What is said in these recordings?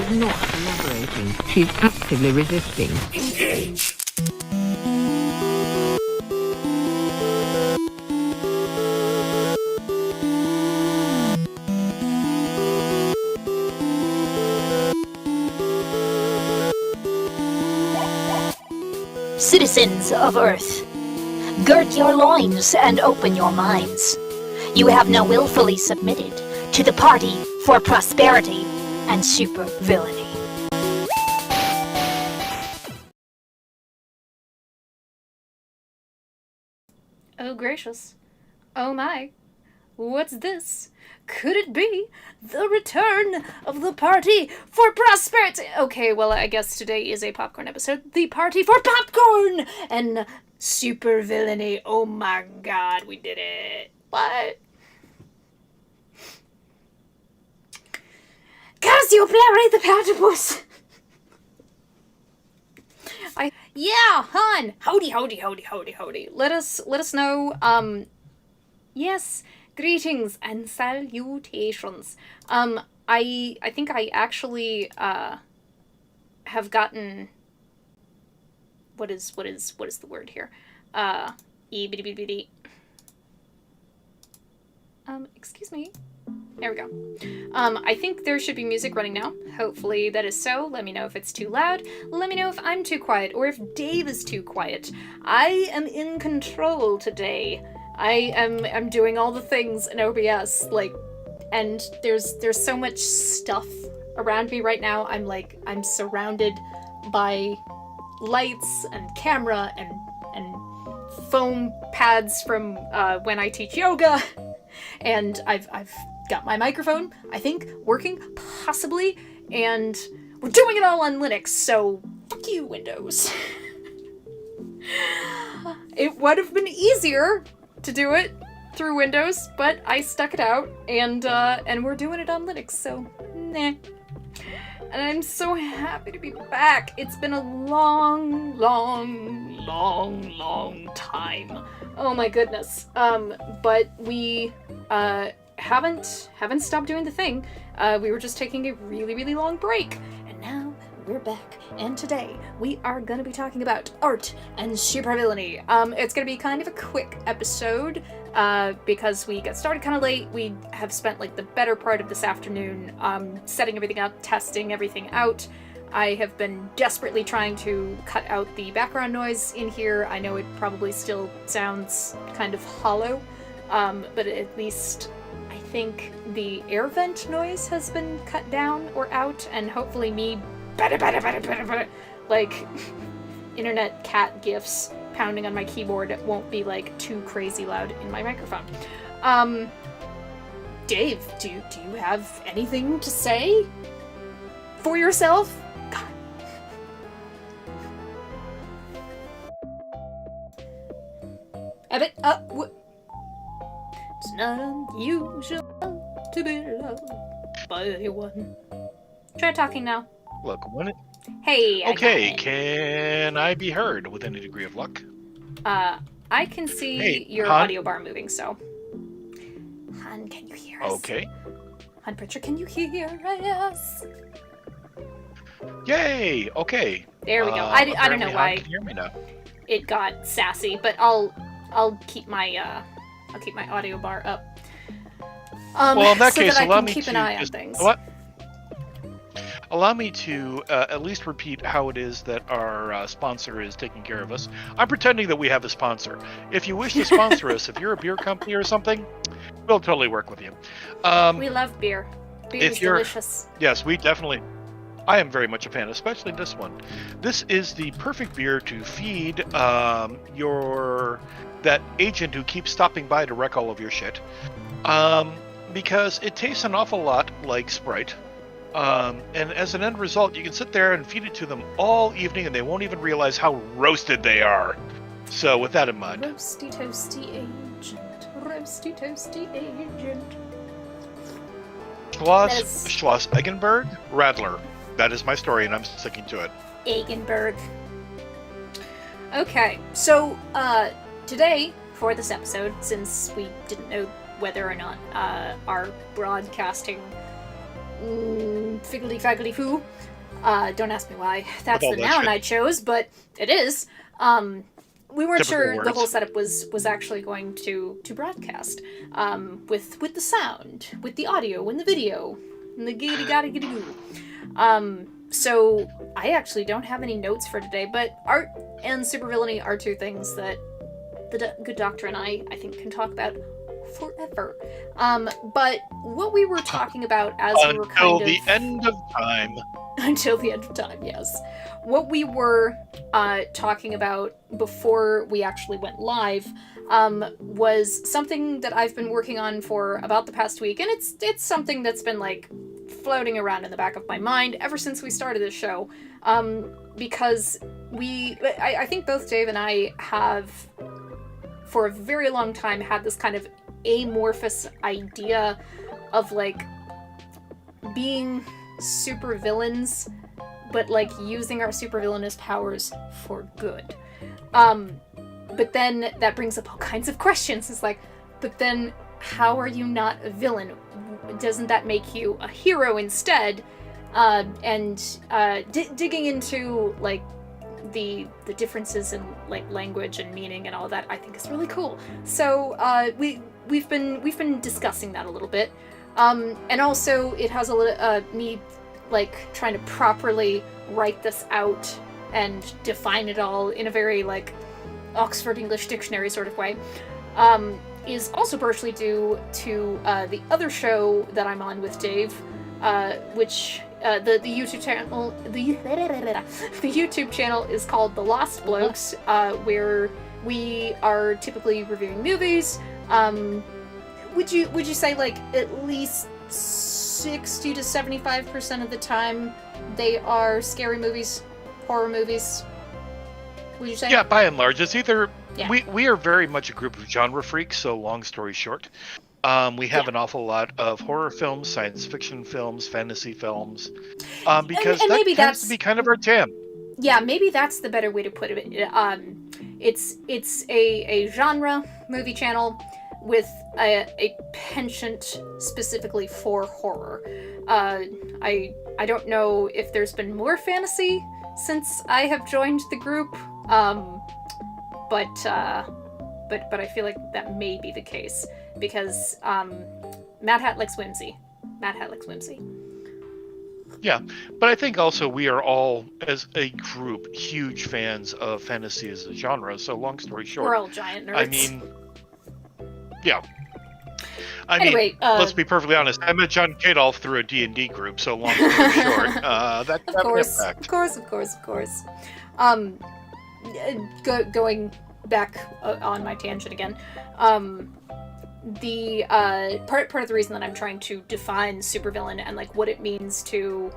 is not collaborating. She's actively resisting. Engage! Citizens of Earth, gird your loins and open your minds. You have now willfully submitted to the Party for Prosperity and Supervillainy. Oh gracious. Oh my. What's this? Could it be the return of the Party for Prosperity? Okay, well, I guess today is a popcorn episode. The Party for Popcorn and Supervillainy. Oh my god, we did it. What? Cause you play the platypus. Yeah, hon. Howdy. Let us know. Yes. Greetings and salutations. I think I actually have gotten what is the word here? Excuse me. There we go. I think there should be music running now. Hopefully that is so. Let me know if it's too loud. Let me know if I'm too quiet or if Dave is too quiet. I am in control today. I'm doing all the things in OBS, and there's so much stuff around me right now. I'm surrounded by lights and camera and foam pads from when I teach yoga, and I've got my microphone, I think, working, possibly, and we're doing it all on Linux, so fuck you, Windows. It would have been easier to do it through Windows, but I stuck it out, and we're doing it on Linux, so nah. And I'm so happy to be back. It's been a long time. Oh my goodness. But we haven't stopped doing the thing. We were just taking a really long break, and now we're back, and today we are gonna be talking about art and supervillainy. It's gonna be kind of a quick episode, because we got started kind of late. We have spent the better part of this afternoon setting everything up, testing everything out. I have been desperately trying to cut out the background noise in here. I know it probably still sounds kind of hollow, but at least I think the air vent noise has been cut down or out, and hopefully me internet cat gifs pounding on my keyboard won't be too crazy loud in my microphone. Dave, do you have anything to say for yourself? God. Ebbet, it's not unusual to be loved by anyone. Try talking now. Look, when it... Hey, Okay, can I be heard with any degree of luck? I can see your Han? audio bar moving, so... Han, can you hear us? Okay. Han Pritchard, can you hear us? Yay! Okay. There we go. I don't know why Han can hear me now. it got sassy, but I'll keep my audio bar up. Well, in that so case, that I allow can me keep to an eye on just, things. what? Allow me to at least repeat how it is that our sponsor is taking care of us. I'm pretending that we have a sponsor. If you wish to sponsor us, if you're a beer company or something, we'll totally work with you. We love beer. Beer is delicious. Yes, we definitely... I am very much a fan, especially this one. This is the perfect beer to feed that agent who keeps stopping by to wreck all of your shit. Because it tastes an awful lot like Sprite. And as an end result, you can sit there and feed it to them all evening and they won't even realize how roasted they are. So with that in mind. Roasty toasty agent. Roasty toasty agent. Schloss Eggenberg Radler. That is my story and I'm sticking to it. Eggenberg. Okay, so today, for this episode, since we didn't know whether or not our broadcasting Figgledy faggedy foo. Don't ask me why that's all the that noun shit. I chose, but it is. We weren't Typical sure the words. whole setup was actually going to broadcast. With the sound, with the audio, and the video, and the giggity gotta giddy goo. So I actually don't have any notes for today, but art and supervillainy are two things that the good doctor and I think can talk about forever. But what we were talking about as we were Until kind the of... end of time. Until the end of time, yes. What we were talking about before we actually went live was something that I've been working on for about the past week, and it's something that's been like floating around in the back of my mind ever since we started this show. Because I think both Dave and I have, for a very long time, had this kind of amorphous idea of like being supervillains, but like using our supervillainous powers for good. But then that brings up all kinds of questions. It's like, but then how are you not a villain? Doesn't that make you a hero instead? Digging into like the differences in like language and meaning and all that, I think is really cool. So we've been discussing that a little bit, and also it has a little me like trying to properly write this out and define it all in a very like Oxford English Dictionary sort of way. Is also partially due to the other show that I'm on with Dave, which the YouTube channel the YouTube channel is called The Lost Blokes, where we are typically reviewing movies. Would you say like at least 60 to 75% of the time they are scary movies, horror movies? Would you say? Yeah, by and large, it's either... Yeah. We are very much a group of genre freaks, so long story short. We have an awful lot of horror films, science fiction films, fantasy films, because and that maybe tends to that's... be kind of our jam. Yeah, maybe that's the better way to put it. It's a genre movie channel with a penchant specifically for horror. I don't know if there's been more fantasy since I have joined the group, but I feel like that may be the case because Mad Hat likes whimsy. Mad Hat likes whimsy. Yeah, but I think also we are all, as a group, huge fans of fantasy as a genre. So long story short, We're all giant nerds. I mean, yeah. Anyway, let's be perfectly honest. I met John Kadolf through a D&D group. So long story short, that of had course, an impact. of course. Going back on my tangent again. The part of the reason that I'm trying to define supervillain and like what it means to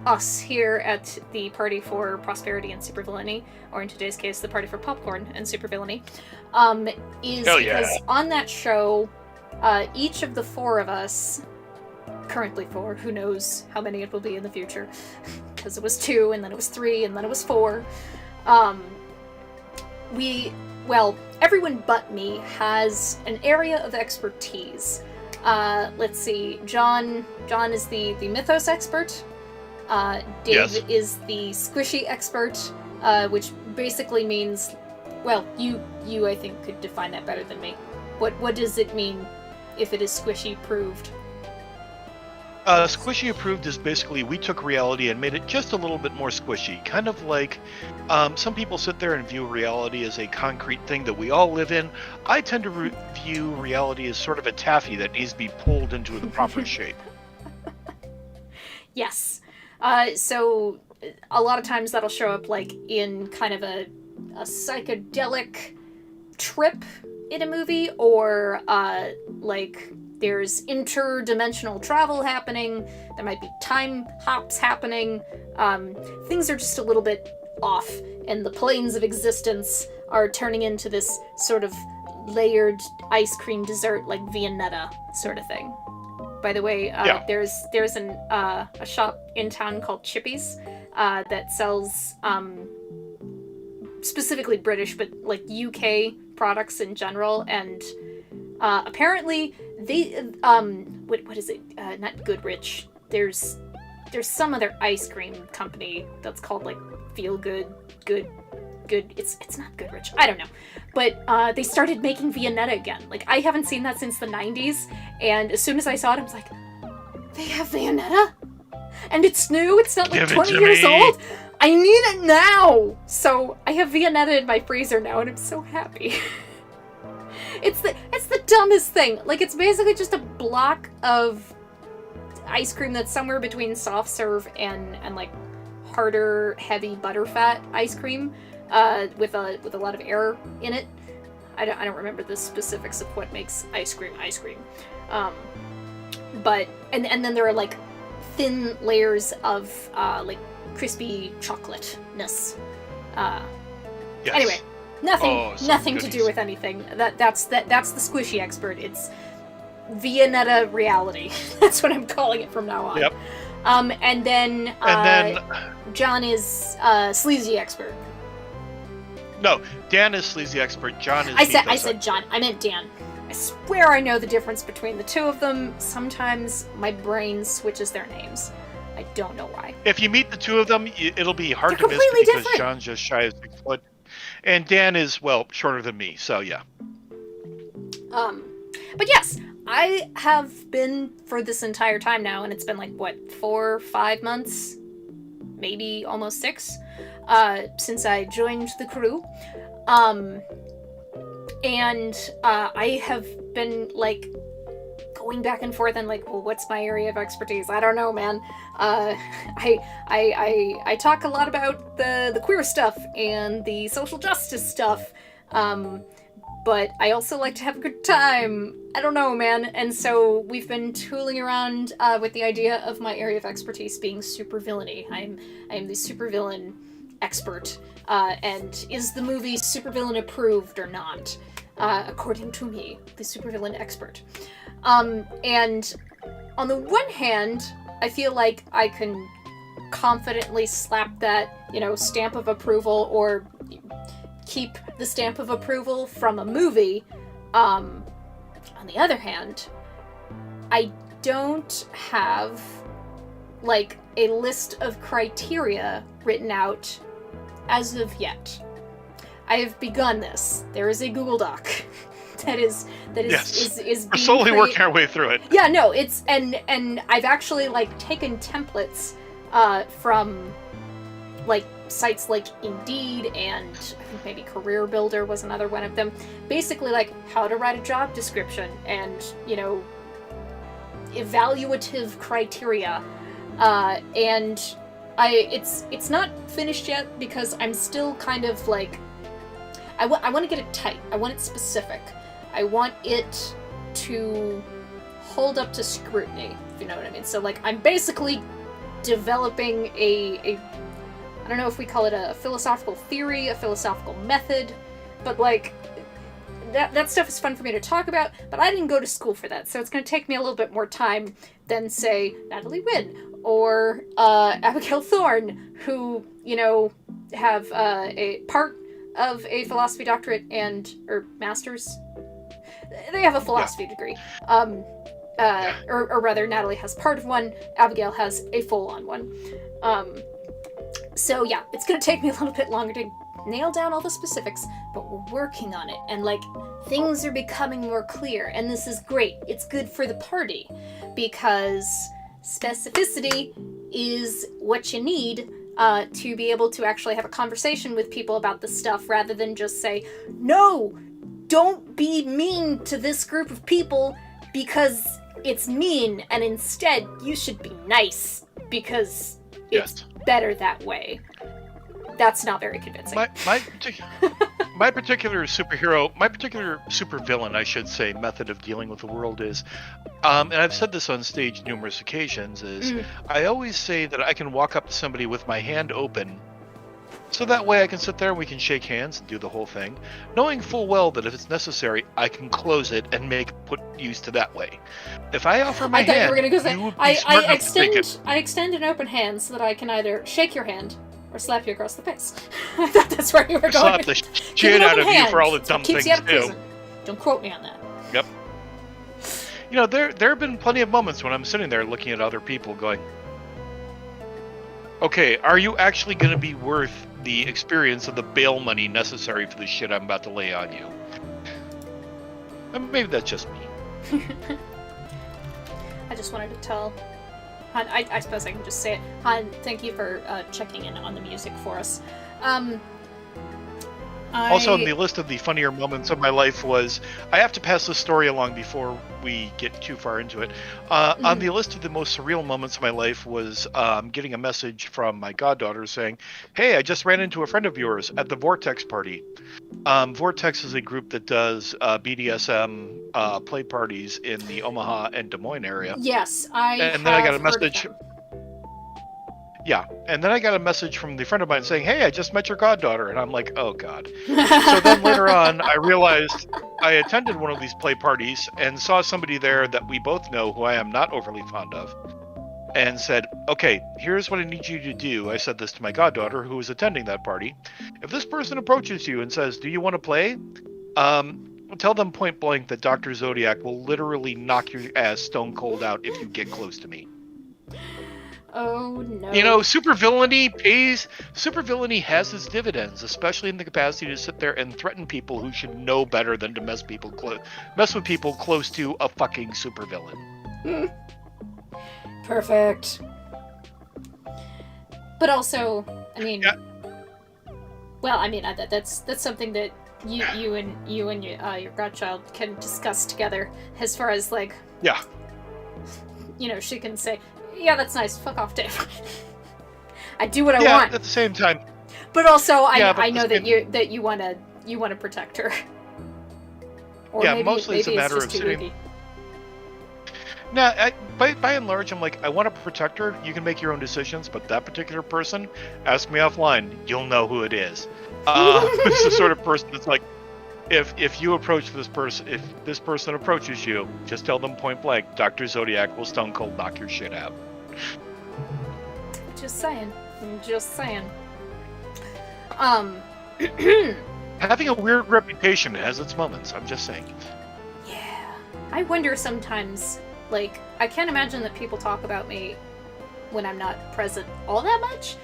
us here at the Party for Prosperity and Supervillainy, or in today's case, the Party for Popcorn and Supervillainy, is because on that show, each of the four of us, currently four, who knows how many it will be in the future, because it was 2, and then it was 3, and then it was 4, everyone but me has an area of expertise. Let's see, John is the mythos expert. Dave is the squishy expert, which basically means, well, you I think could define that better than me. What does it mean if it is squishy proved? Squishy approved is basically we took reality and made it just a little bit more squishy. Kind of like some people sit there and view reality as a concrete thing that we all live in. I tend to view reality as sort of a taffy that needs to be pulled into the proper shape. Yes. So a lot of times that'll show up like in kind of a psychedelic trip in a movie, or like there's interdimensional travel happening, there might be time hops happening, things are just a little bit off, and the planes of existence are turning into this sort of layered ice cream dessert like Viennetta sort of thing. By the way, there's a shop in town called Chippy's that sells specifically British, but like UK products in general, and apparently they what is it? Not Goodrich. there's some other ice cream company that's called like Feel Good. It's not Goodrich. I don't know, but they started making Viennetta again. Like I haven't seen that since the 90s, and as soon as I saw it, I was like, they have Viennetta, and it's new. It's not like 20 years old. I need it now. So I have Viennetta in my freezer now, and I'm so happy. It's the dumbest thing. Like it's basically just a block of ice cream that's somewhere between soft serve and like harder, heavy butterfat ice cream, with a lot of air in it. I don't remember the specifics of what makes ice cream. But and then there are like thin layers of like crispy chocolateness. Yes. Anyway, nothing to goodies. do with anything. That's the squishy expert. It's Viennetta reality. That's what I'm calling it from now on. Yep. And then John is sleazy expert. No, Dan is sleazy expert. John is. I said John. I meant Dan. I swear I know the difference between the two of them. Sometimes my brain switches their names. I don't know why. If you meet the two of them, it'll be hard They're to miss completely because different. John's just shy of 6 foot, and Dan is shorter than me. So yeah. But yes, I have been for this entire time now, and it's been like, what, 4 or 5 months? Maybe almost 6, since I joined the crew. And I have been, like, going back and forth and like, well, what's my area of expertise? I don't know, man. I talk a lot about the queer stuff and the social justice stuff. But I also like to have a good time. I don't know, man. And so we've been tooling around with the idea of my area of expertise being supervillainy. I am the supervillain expert. And is the movie supervillain approved or not? According to me, the supervillain expert. And on the one hand, I feel like I can confidently slap that, stamp of approval or keep the stamp of approval from a movie. On the other hand, I don't have like a list of criteria written out as of yet. I have begun this. There is a Google Doc that is Yes. is We're slowly working our way through it. Yeah, no, it's and I've actually like taken templates from like sites like Indeed and I think maybe Career Builder was another one of them. Basically like how to write a job description and, evaluative criteria. And it's not finished yet because I'm still kind of like I want to get it tight. I want it specific. I want it to hold up to scrutiny, if you know what I mean. So like I'm basically developing a I don't know if we call it a philosophical theory, a philosophical method, but like that stuff is fun for me to talk about, but I didn't go to school for that, so it's going to take me a little bit more time than, say, Natalie Wynn or Abigail Thorne, who, have a part of a philosophy doctorate or master's. They have a philosophy degree. Or rather, Natalie has part of one, Abigail has a full-on one. So yeah, it's going to take me a little bit longer to nail down all the specifics, but we're working on it, and like things are becoming more clear, and this is great. It's good for the party because specificity is what you need to be able to actually have a conversation with people about this stuff rather than just say, no, don't be mean to this group of people because it's mean, and instead you should be nice because it's better that way. That's not very convincing. My particular supervillain, I should say, method of dealing with the world is, and I've said this on stage numerous occasions, is I always say that I can walk up to somebody with my hand open, so that way I can sit there and we can shake hands and do the whole thing, knowing full well that if it's necessary, I can close it and put use to that way. If I offer my hand, I thought you were going to go say, you would be smart enough to take it. I extend an open hand so that I can either shake your hand or slap you across the face. I thought that's where you were going. Slap the shit out of you for all the dumb Keeps things you out of you do. prison. Don't quote me on that. Yep. You know, there have been plenty of moments when I'm sitting there looking at other people going, okay, are you actually going to be worth the experience of the bail money necessary for the shit I'm about to lay on you? And maybe that's just me. I just wanted to tell Han, I suppose I can just say it. Han, thank you for checking in on the music for us. Also, on the list of the funnier moments of my life was, I have to pass this story along before we get too far into it. On the list of the most surreal moments of my life was getting a message from my goddaughter saying, hey, I just ran into a friend of yours at the Vortex party. Vortex is a group that does BDSM play parties in the Omaha and Des Moines area. Yes, then I got a message. Yeah, and then I got a message from the friend of mine saying, hey, I just met your goddaughter. And I'm like, oh, God. So then later on, I realized I attended one of these play parties and saw somebody there that we both know who I am not overly fond of, and said, okay, here's what I need you to do. I said this to my goddaughter who was attending that party. If this person approaches you and says, do you want to play? Tell them point blank that Dr. Zodiac will literally knock your ass stone cold out if you get close to me. Oh, no. You know, Supervillainy has its dividends, especially in the capacity to sit there and threaten people who should know better than to mess with people close to a fucking supervillain. Perfect. But also, I mean, yeah. Well, I mean, that's something that you and your godchild can discuss together, as far as like, yeah, you know, she can say, yeah, that's nice. Fuck off, Dave. I do what I want. Yeah, at the same time. But also, I know that you want to protect her. Or yeah, maybe, mostly it's a matter of sitting. Now, by and large, I'm like, I want to protect her. You can make your own decisions, but that particular person, ask me offline. You'll know who it is. It's the sort of person that's like, if you approach this person, if this person approaches you, just tell them point blank, Dr. Zodiac will stone cold knock your shit out. Just saying. Having a weird reputation has its moments, I'm just saying. Yeah. I wonder sometimes, like, I can't imagine that people talk about me when I'm not present all that much,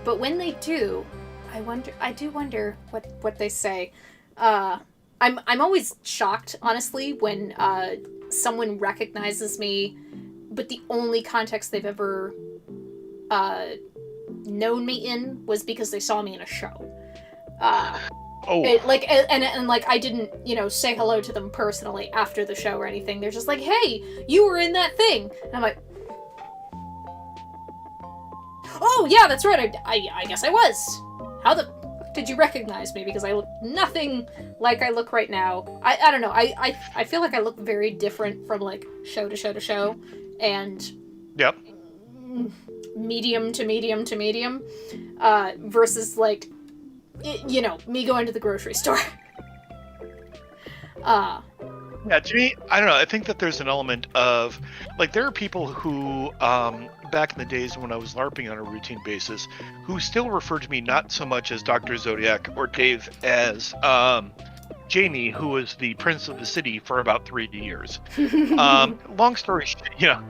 but when they do, I do wonder what they say. I'm always shocked, honestly, when someone recognizes me, but the only context they've ever known me in was because they saw me in a show. Like I didn't, you know, say hello to them personally after the show or anything. They're just like, hey, you were in that thing. And I'm like, oh yeah, that's right. I guess I was. How the did you recognize me? Because I look nothing like I look right now. I don't know. I feel like I look very different from like show to show to show, and yep, medium to medium to medium, versus like, you know, me going to the grocery store. Yeah, to me, I don't know. I think that there's an element of, like, there are people who, back in the days when I was LARPing on a routine basis, who still refer to me not so much as Dr. Zodiac or Dave as Jamie, who was the prince of the city for about 3 years. Long story short, you know,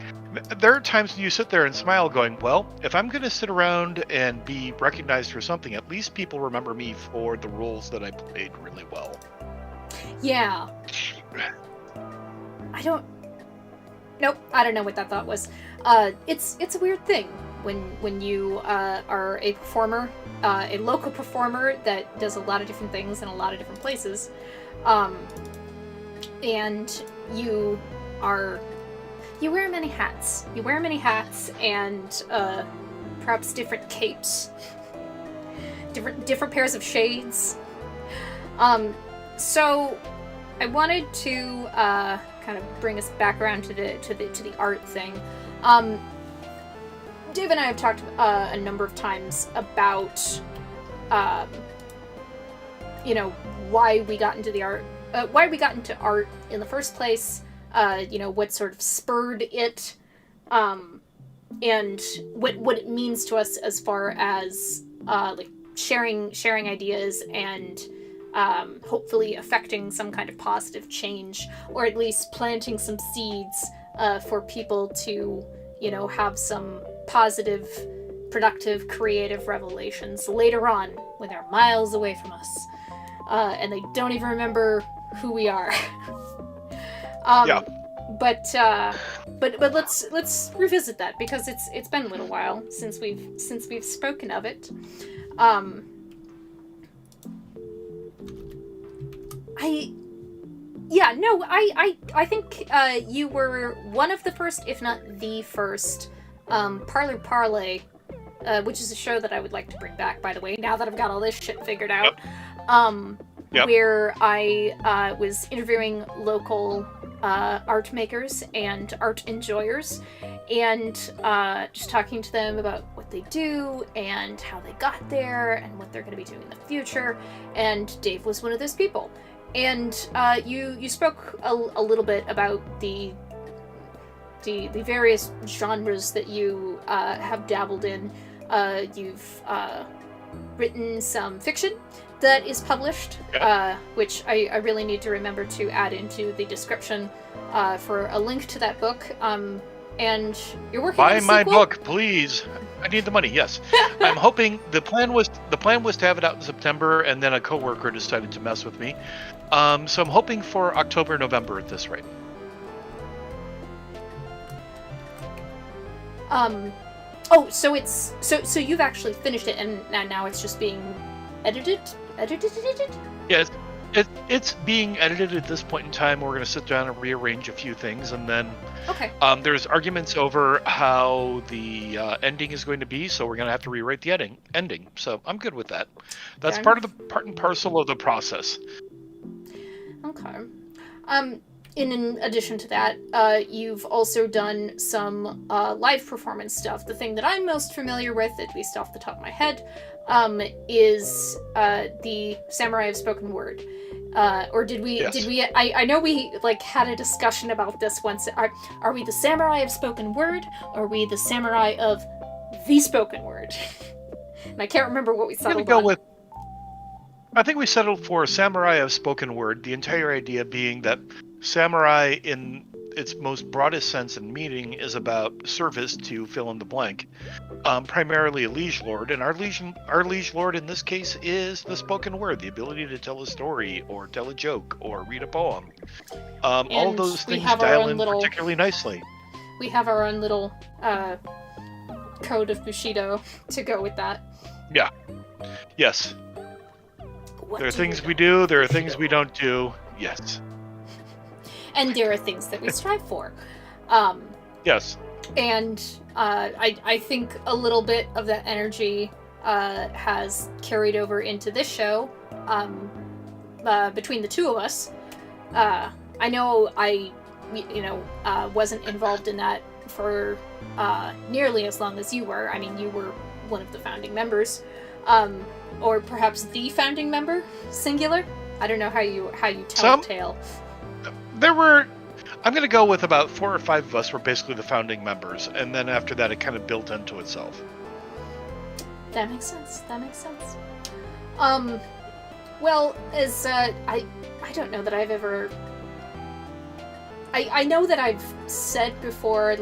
there are times when you sit there and smile going, well, if I'm going to sit around and be recognized for something, at least people remember me for the roles that I played really well. Yeah. I don't know what that thought was. It's a weird thing when you are a performer, a local performer that does a lot of different things in a lot of different places, and you wear many hats. You wear many hats and perhaps different capes, different pairs of shades. So I wanted to kind of bring us back around to the art thing. Dave and I have talked a number of times about you know, why we got into art in the first place. You know, what sort of spurred it, and what it means to us as far as like sharing ideas and hopefully affecting some kind of positive change, or at least planting some seeds for people to, have some positive, productive, creative revelations later on when they're miles away from us, and they don't even remember who we are. Yeah. But let's revisit that, because it's been a little while since we've spoken of it. I think you were one of the first, if not the first, Parlor Parlay, which is a show that I would like to bring back, by the way, now that I've got all this shit figured out. Yep. Where I was interviewing local art makers and art enjoyers, and just talking to them about what they do and how they got there and what they're going to be doing in the future. And Dave was one of those people. And you spoke a little bit about the various genres that you have dabbled in. You've written some fiction that is published, which I really need to remember to add into the description for a link to that book. And you're working on a sequel? Buy my book, please. I need the money. Yes, I'm hoping the plan was to have it out in September, and then a coworker decided to mess with me. So I'm hoping for October, November at this rate. So it's so you've actually finished it, and now it's just being edited. Yes, it's being edited at this point in time. We're going to sit down and rearrange a few things, and then there's arguments over how the ending is going to be, so we're going to have to rewrite the ending. So I'm good with that. That's part and parcel of the process. Okay. In addition to that, you've also done some live performance stuff. The thing that I'm most familiar with, at least off the top of my head, is the Samurai of Spoken Word. Or did we? Yes. Did we? I know we had a discussion about this once. Are we the Samurai of Spoken Word, or are we the Samurai of the Spoken Word? And I can't remember what we settled on. I think we settled for Samurai of Spoken Word. The entire idea being that samurai, in its most broadest sense and meaning, is about service to fill in the blank. Primarily a liege lord, and our liege lord in this case is the spoken word, the ability to tell a story or tell a joke or read a poem. All those things dial in particularly nicely. We have our own little code of Bushido to go with that. Yeah. Yes. There are things we do, there are things we don't do. Yes. And there are things that we strive for. Yes. And I think a little bit of that energy has carried over into this show. Between the two of us, I know I wasn't involved in that for nearly as long as you were. I mean, you were one of the founding members, or perhaps the founding member, singular. I don't know how you tell the tale. There were, I'm going to go with about 4 or 5 of us were basically the founding members, and then after that it kind of built into itself. That makes sense. Well, as I don't know that I've ever. I know that I've said before,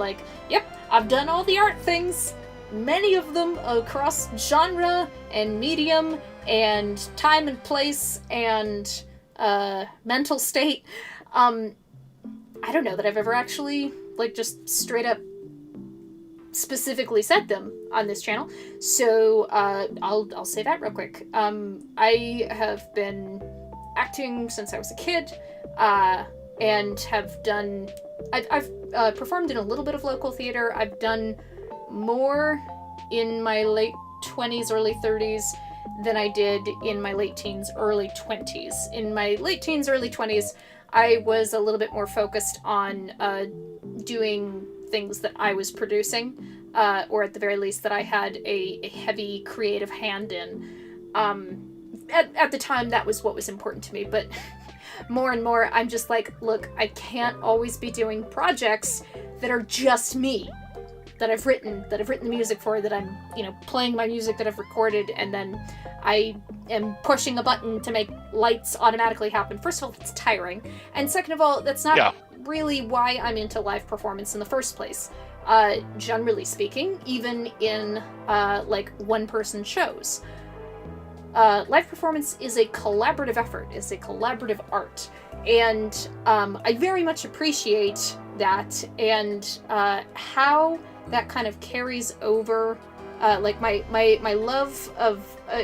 yep, I've done all the art things, many of them across genre and medium and time and place and mental state. I don't know that I've ever actually, just straight up specifically said them on this channel. So, I'll say that real quick. I have been acting since I was a kid, and have done... I've performed in a little bit of local theater. I've done more in my late 20s, early 30s than I did in my late teens, early 20s. In my late teens, early 20s, I was a little bit more focused on doing things that I was producing, or at the very least that I had a heavy creative hand in. At the time, that was what was important to me, but more and more, I'm just look, I can't always be doing projects that are just me, that I've written the music for, that I'm, playing my music that I've recorded, and then I am pushing a button to make lights automatically happen. First of all, it's tiring, and second of all, that's not really why I'm into live performance in the first place. Generally speaking, even in like one-person shows, live performance is a collaborative effort, is a collaborative art, and I very much appreciate that, and how that kind of carries over. Like my love of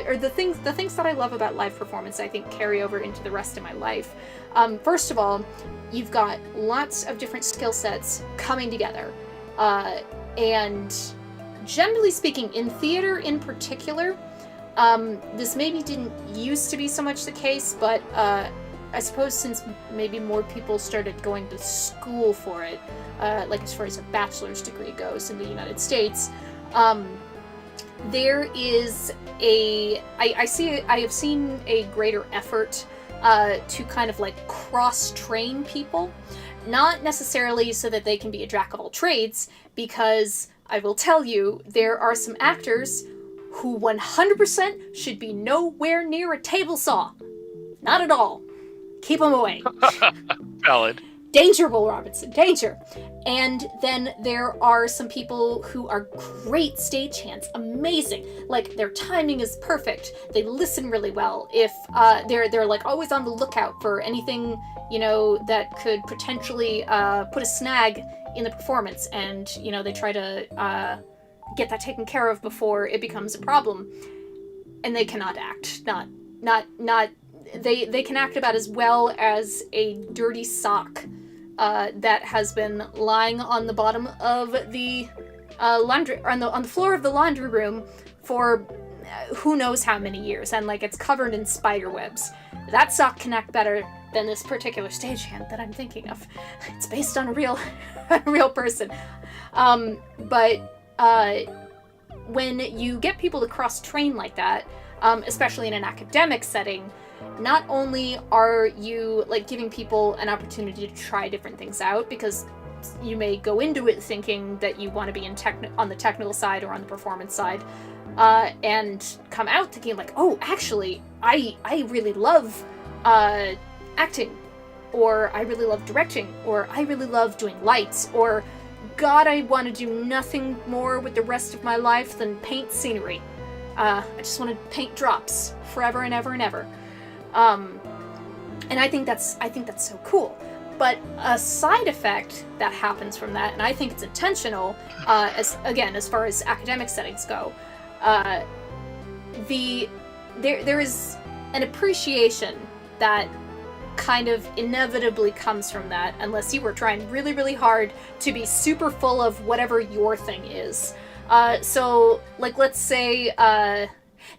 or the things that I love about live performance, I think carry over into the rest of my life. First of all, you've got lots of different skill sets coming together, and generally speaking, in theater in particular, this maybe didn't used to be so much the case, but I suppose since maybe more people started going to school for it, like as far as a bachelor's degree goes in the United States. There is I have seen a greater effort to kind of like cross-train people. Not necessarily so that they can be a jack of all trades, because I will tell you, there are some actors who 100% should be nowhere near a table saw. Not at all. Keep them away. Valid. Danger, Will Robinson, danger. And then there are some people who are great stagehands, amazing. Like, their timing is perfect. They listen really well. If they're like always on the lookout for anything, you know, that could potentially put a snag in the performance, and you know, they try to get that taken care of before it becomes a problem. And they cannot act. They can act about as well as a dirty sock that has been lying on the bottom of the laundry, on the floor of the laundry room for who knows how many years, and like it's covered in spider webs. That sock can act better than this particular stagehand that I'm thinking of. It's based on a real person. But when you get people to cross-train like that, especially in an academic setting, not only are you like giving people an opportunity to try different things out, because you may go into it thinking that you want to be on the technical side or on the performance side, and come out thinking like, oh, actually, I really love acting, or I really love directing, or I really love doing lights, or God, I want to do nothing more with the rest of my life than paint scenery. I just want to paint drops forever and ever and ever. And I think that's so cool. But a side effect that happens from that, and I think it's intentional, as far as academic settings go, there is an appreciation that kind of inevitably comes from that, unless you were trying really, really hard to be super full of whatever your thing is. So, like, let's say,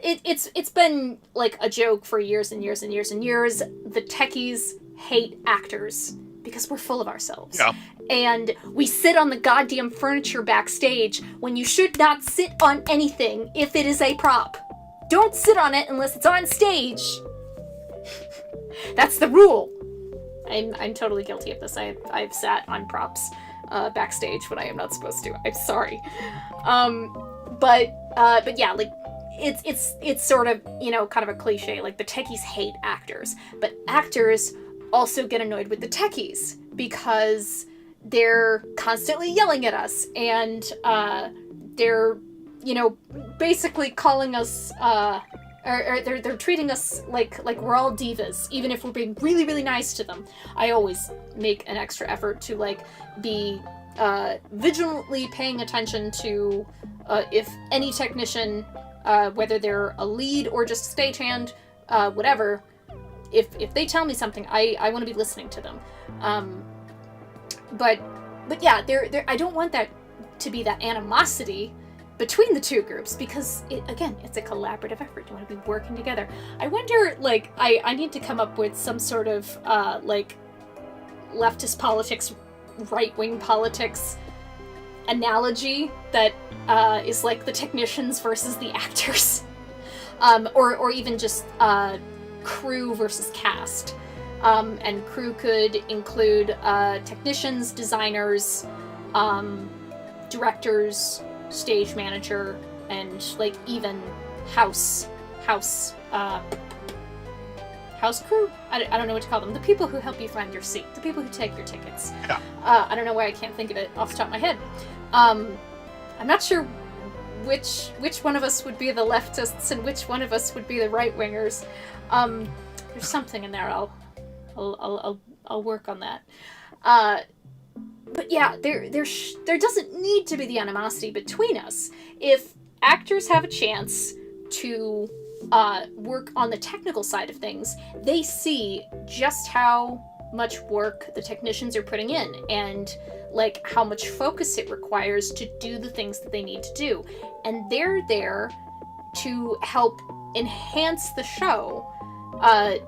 it's been like a joke for years and years and years and years. The techies hate actors because we're full of ourselves. Yeah. And we sit on the goddamn furniture backstage when you should not sit on anything if it is a prop. Don't sit on it unless it's on stage. That's the rule. I'm totally guilty of this. I've sat on props backstage when I am not supposed to. I'm sorry. But yeah, like it's sort of, you know, kind of a cliche. Like, the techies hate actors, but actors also get annoyed with the techies because they're constantly yelling at us, and they're, you know, basically calling us or they're treating us like we're all divas, even if we're being really, really nice to them. I always make an extra effort to like be vigilantly paying attention to if any technician, whether they're a lead or just a stagehand, whatever, if they tell me something, I want to be listening to them. But yeah, I don't want that to be that animosity between the two groups, because it's a collaborative effort. You want to be working together. I wonder, like, I need to come up with some sort of like leftist politics, right-wing politics analogy that is like the technicians versus the actors, or even just crew versus cast. And crew could include technicians, designers, directors, stage manager, and like even house house crew? I don't know what to call them. The people who help you find your seat. The people who take your tickets. Yeah. I don't know why I can't think of it off the top of my head. I'm not sure which one of us would be the leftists and which one of us would be the right-wingers. There's something in there. I'll work on that. But yeah, there doesn't need to be the animosity between us. If actors have a chance to work on the technical side of things, they see just how much work the technicians are putting in and like how much focus it requires to do the things that they need to do. And they're there to help enhance the show,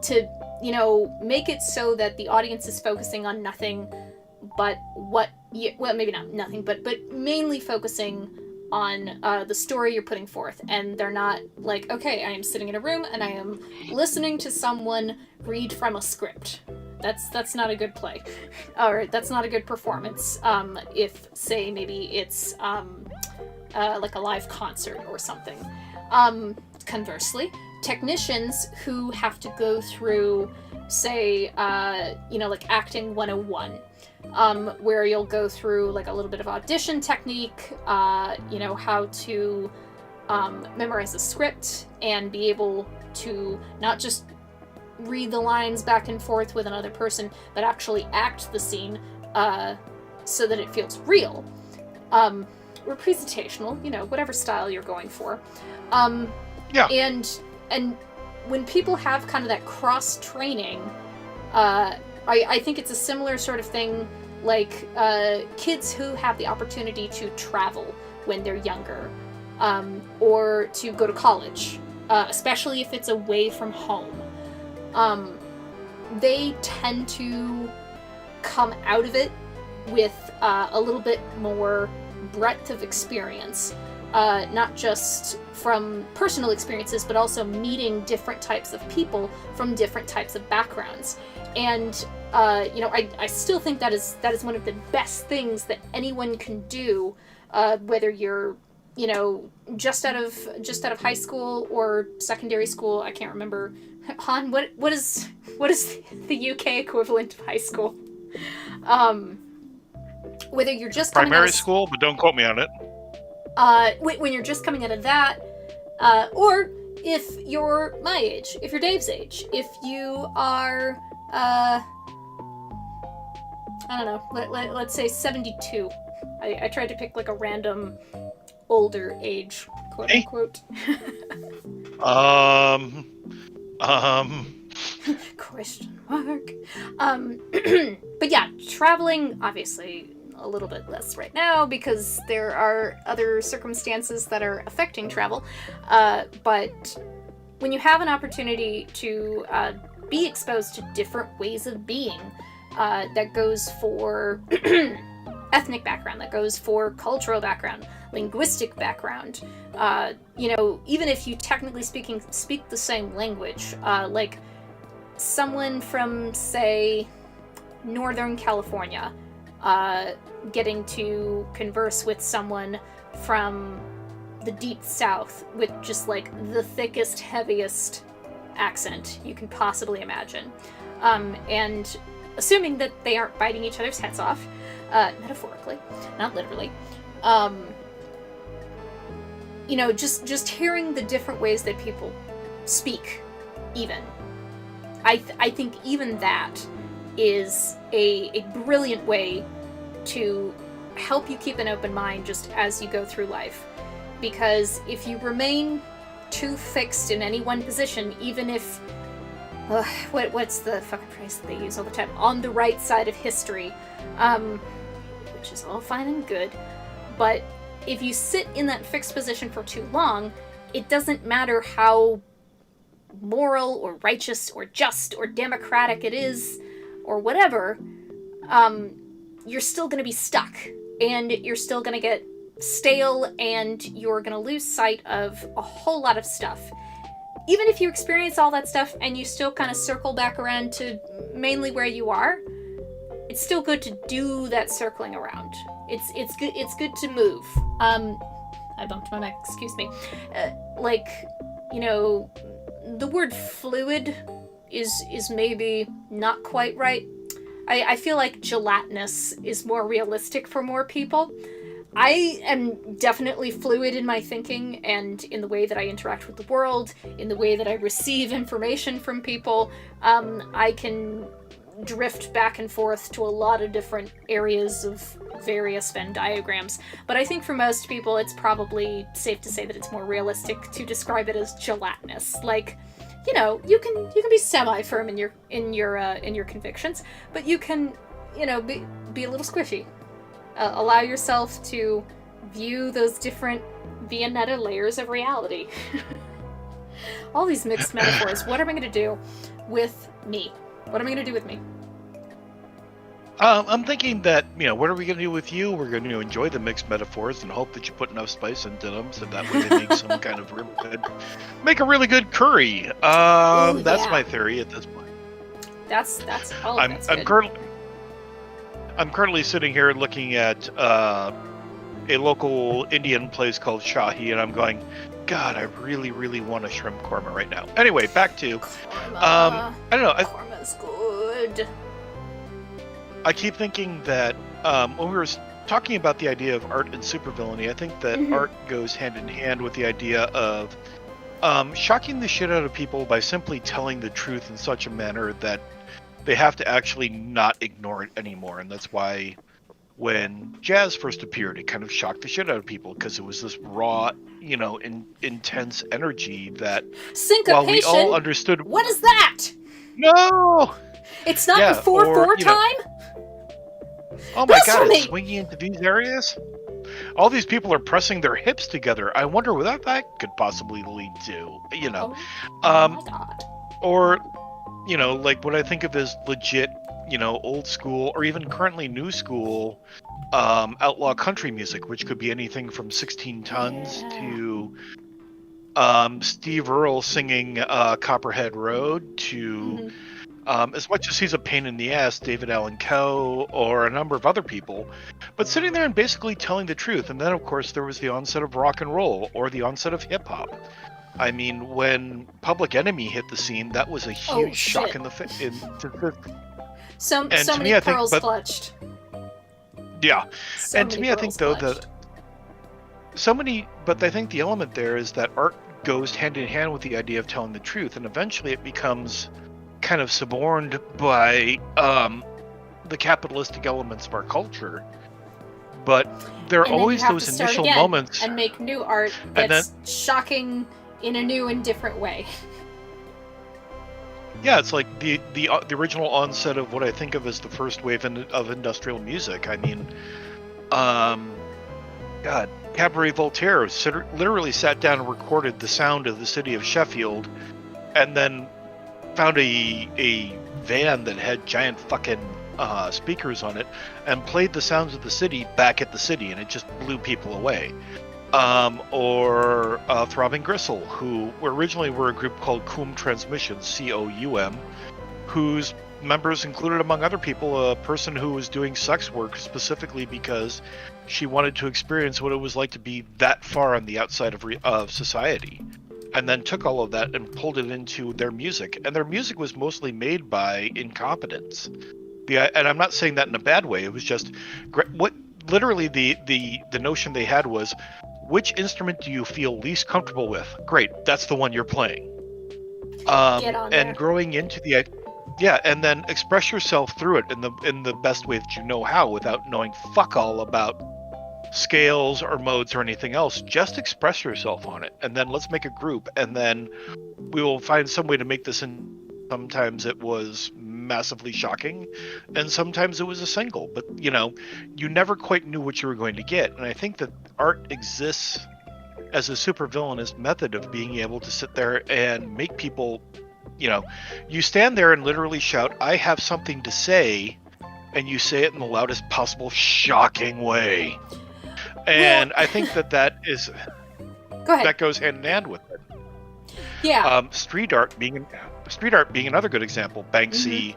to, you know, make it so that the audience is focusing on nothing but well, maybe not nothing, but mainly focusing on the story you're putting forth. And they're not like, okay, I am sitting in a room and I am listening to someone read from a script. That's not a good play, or that's not a good performance. If, say, maybe it's like a live concert or something. Conversely, technicians who have to go through, say, like acting 101, where you'll go through like a little bit of audition technique, how to memorize a script and be able to not just read the lines back and forth with another person, but actually act the scene so that it feels real. Or presentational, whatever style you're going for. Yeah. And when people have kind of that cross-training, I think it's a similar sort of thing like kids who have the opportunity to travel when they're younger, or to go to college, especially if it's away from home. They tend to come out of it with a little bit more breadth of experience, not just from personal experiences, but also meeting different types of people from different types of backgrounds. And I still think that is one of the best things that anyone can do, whether you're just out of high school or secondary school. I can't remember. Han, what is the UK equivalent of high school? Whether you're just primary school, but don't quote me on it. When you're just coming out of that, or if you're my age, if you're Dave's age, if you are, I don't know, let's say 72. I tried to pick like a random older age, quote unquote. Question mark. But yeah, traveling, obviously a little bit less right now because there are other circumstances that are affecting travel. But when you have an opportunity to be exposed to different ways of being, that goes for ethnic background, that goes for cultural background, linguistic background, even if you technically speak the same language, like someone from, say, Northern California, getting to converse with someone from the deep South with just like the thickest, heaviest accent you can possibly imagine. And assuming that they aren't biting each other's heads off, metaphorically, not literally, just hearing the different ways that people speak, even. I think even that is a brilliant way to help you keep an open mind just as you go through life. Because if you remain too fixed in any one position, even if, what's the fucking phrase that they use all the time? On the right side of history, which is all fine and good, but if you sit in that fixed position for too long, it doesn't matter how moral or righteous or just or democratic it is, or whatever, you're still going to be stuck, and you're still going to get stale, and you're going to lose sight of a whole lot of stuff. Even if you experience all that stuff and you still kind of circle back around to mainly where you are, it's still good to do that circling around. It's good to move. I bumped my mic, excuse me. The word fluid is maybe not quite right. I feel like gelatinous is more realistic for more people. I am definitely fluid in my thinking and in the way that I interact with the world, in the way that I receive information from people. I can drift back and forth to a lot of different areas of various Venn diagrams. But I think for most people, it's probably safe to say that it's more realistic to describe it as gelatinous. Like, you know, you can be semi-firm in your convictions, but you can, you know, be a little squishy. Allow yourself to view those different Viennetta layers of reality. All these mixed metaphors. What am I going to do with me? What am I going to do with me? I'm thinking that, you know, what are we going to do with you? We're going to enjoy the mixed metaphors and hope that you put enough spice into them so that way they make some kind of make a really good curry. Ooh, that's yeah. my theory at this point. That's I'm good. I'm currently sitting here looking at a local Indian place called Shahi, and I'm going, God, I really, really want a shrimp korma right now. Anyway, back to I don't know. Korma's good. I keep thinking that when we were talking about the idea of art and supervillainy, I think that art goes hand in hand with the idea of shocking the shit out of people by simply telling the truth in such a manner that they have to actually not ignore it anymore. And that's why when jazz first appeared, it kind of shocked the shit out of people because it was this raw, you know, intense energy that Syncopation? while we all understood... What is that? No! It's not the 4/4 time? Oh my God, Blasphemy! it's swinging into these areas? All these people are pressing their hips together. I wonder what that could possibly lead to, you know. Oh my God. Or, you know, like what I think of as legit, you know, old school or even currently new school outlaw country music, which could be anything from 16 Tons to Steve Earle singing Copperhead Road to... as much as he's a pain in the ass, David Allan Coe or a number of other people, but sitting there and basically telling the truth. And then, of course, there was the onset of rock and roll or the onset of hip hop. I mean, when Public Enemy hit the scene, that was a huge shock in the So to many me, I pearls think, clutched. Yeah, So and to many me, I think though pearls that but I think the element there is that art goes hand in hand with the idea of telling the truth, and eventually it becomes kind of suborned by the capitalistic elements of our culture, but there are always those initial moments and make new art that's shocking in a new and different way. Yeah, it's like the original onset of what I think of as the first wave of industrial music. I mean, God, Cabaret Voltaire literally sat down and recorded the sound of the city of Sheffield, and then found a van that had giant fucking speakers on it and played the sounds of the city back at the city, and it just blew people away. Or Throbbing Gristle, who originally were a group called Coum Transmissions, C-O-U-M, whose members included, among other people, a person who was doing sex work specifically because she wanted to experience what it was like to be that far on the outside of society. And then took all of that and pulled it into their music. And their music was mostly made by incompetence. And I'm not saying that in a bad way. It was just what literally the notion they had was, which instrument do you feel least comfortable with? Great, that's the one you're playing. And growing into and then express yourself through it in the best way that you know how, without knowing fuck all about scales or modes or anything else. Just express yourself on it, and then let's make a group, and then we will find some way to make this in. Sometimes it was massively shocking, and sometimes it was a single, but you know, you never quite knew what you were going to get. And I think that art exists as a supervillainous method of being able to sit there and make people, you know, you stand there and literally shout, I have something to say, and you say it in the loudest possible shocking way. And I think that is Go ahead. that goes hand in hand with it. Yeah. Street art being another good example. Banksy.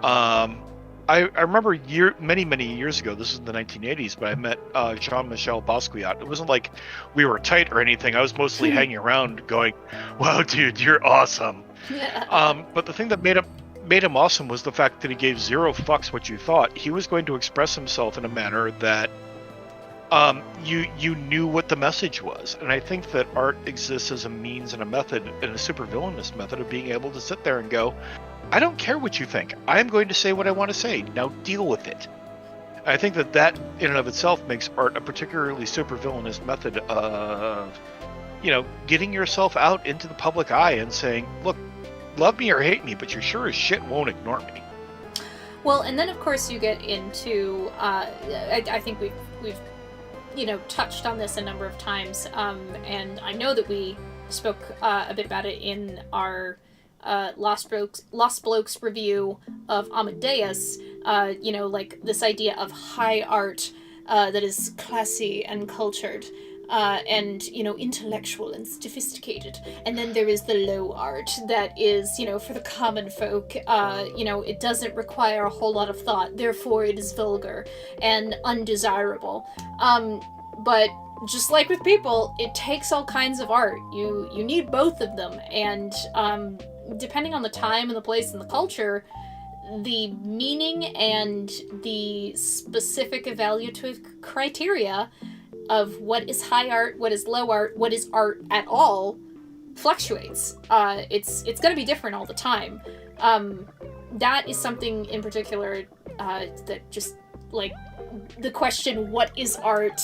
I remember many years ago. This was in the 1980s, but I met Jean-Michel Basquiat. It wasn't like we were tight or anything. I was mostly hanging around, going, "Wow, dude, you're awesome." But the thing that made him awesome was the fact that he gave zero fucks what you thought. He was going to express himself in a manner that you knew what the message was. And I think that art exists as a means and a method, and a supervillainous method of being able to sit there and go, I don't care what you think. I'm going to say what I want to say. Now deal with it. I think that in and of itself makes art a particularly supervillainous method of, getting yourself out into the public eye and saying, look, love me or hate me, but you sure as shit won't ignore me. Well, and then of course you get into, I think we've touched on this a number of times, and I know that we spoke a bit about it in our Lost Blokes review of Amadeus, like this idea of high art that is classy and cultured, and intellectual and sophisticated, and then there is the low art that is for the common folk. It doesn't require a whole lot of thought, therefore it is vulgar and undesirable. But just like with people, it takes all kinds of art. You need both of them, and depending on the time and the place and the culture, the meaning and the specific evaluative criteria of what is high art, what is low art, what is art at all, fluctuates. It's going to be different all the time. That is something in particular that just, like, the question, what is art,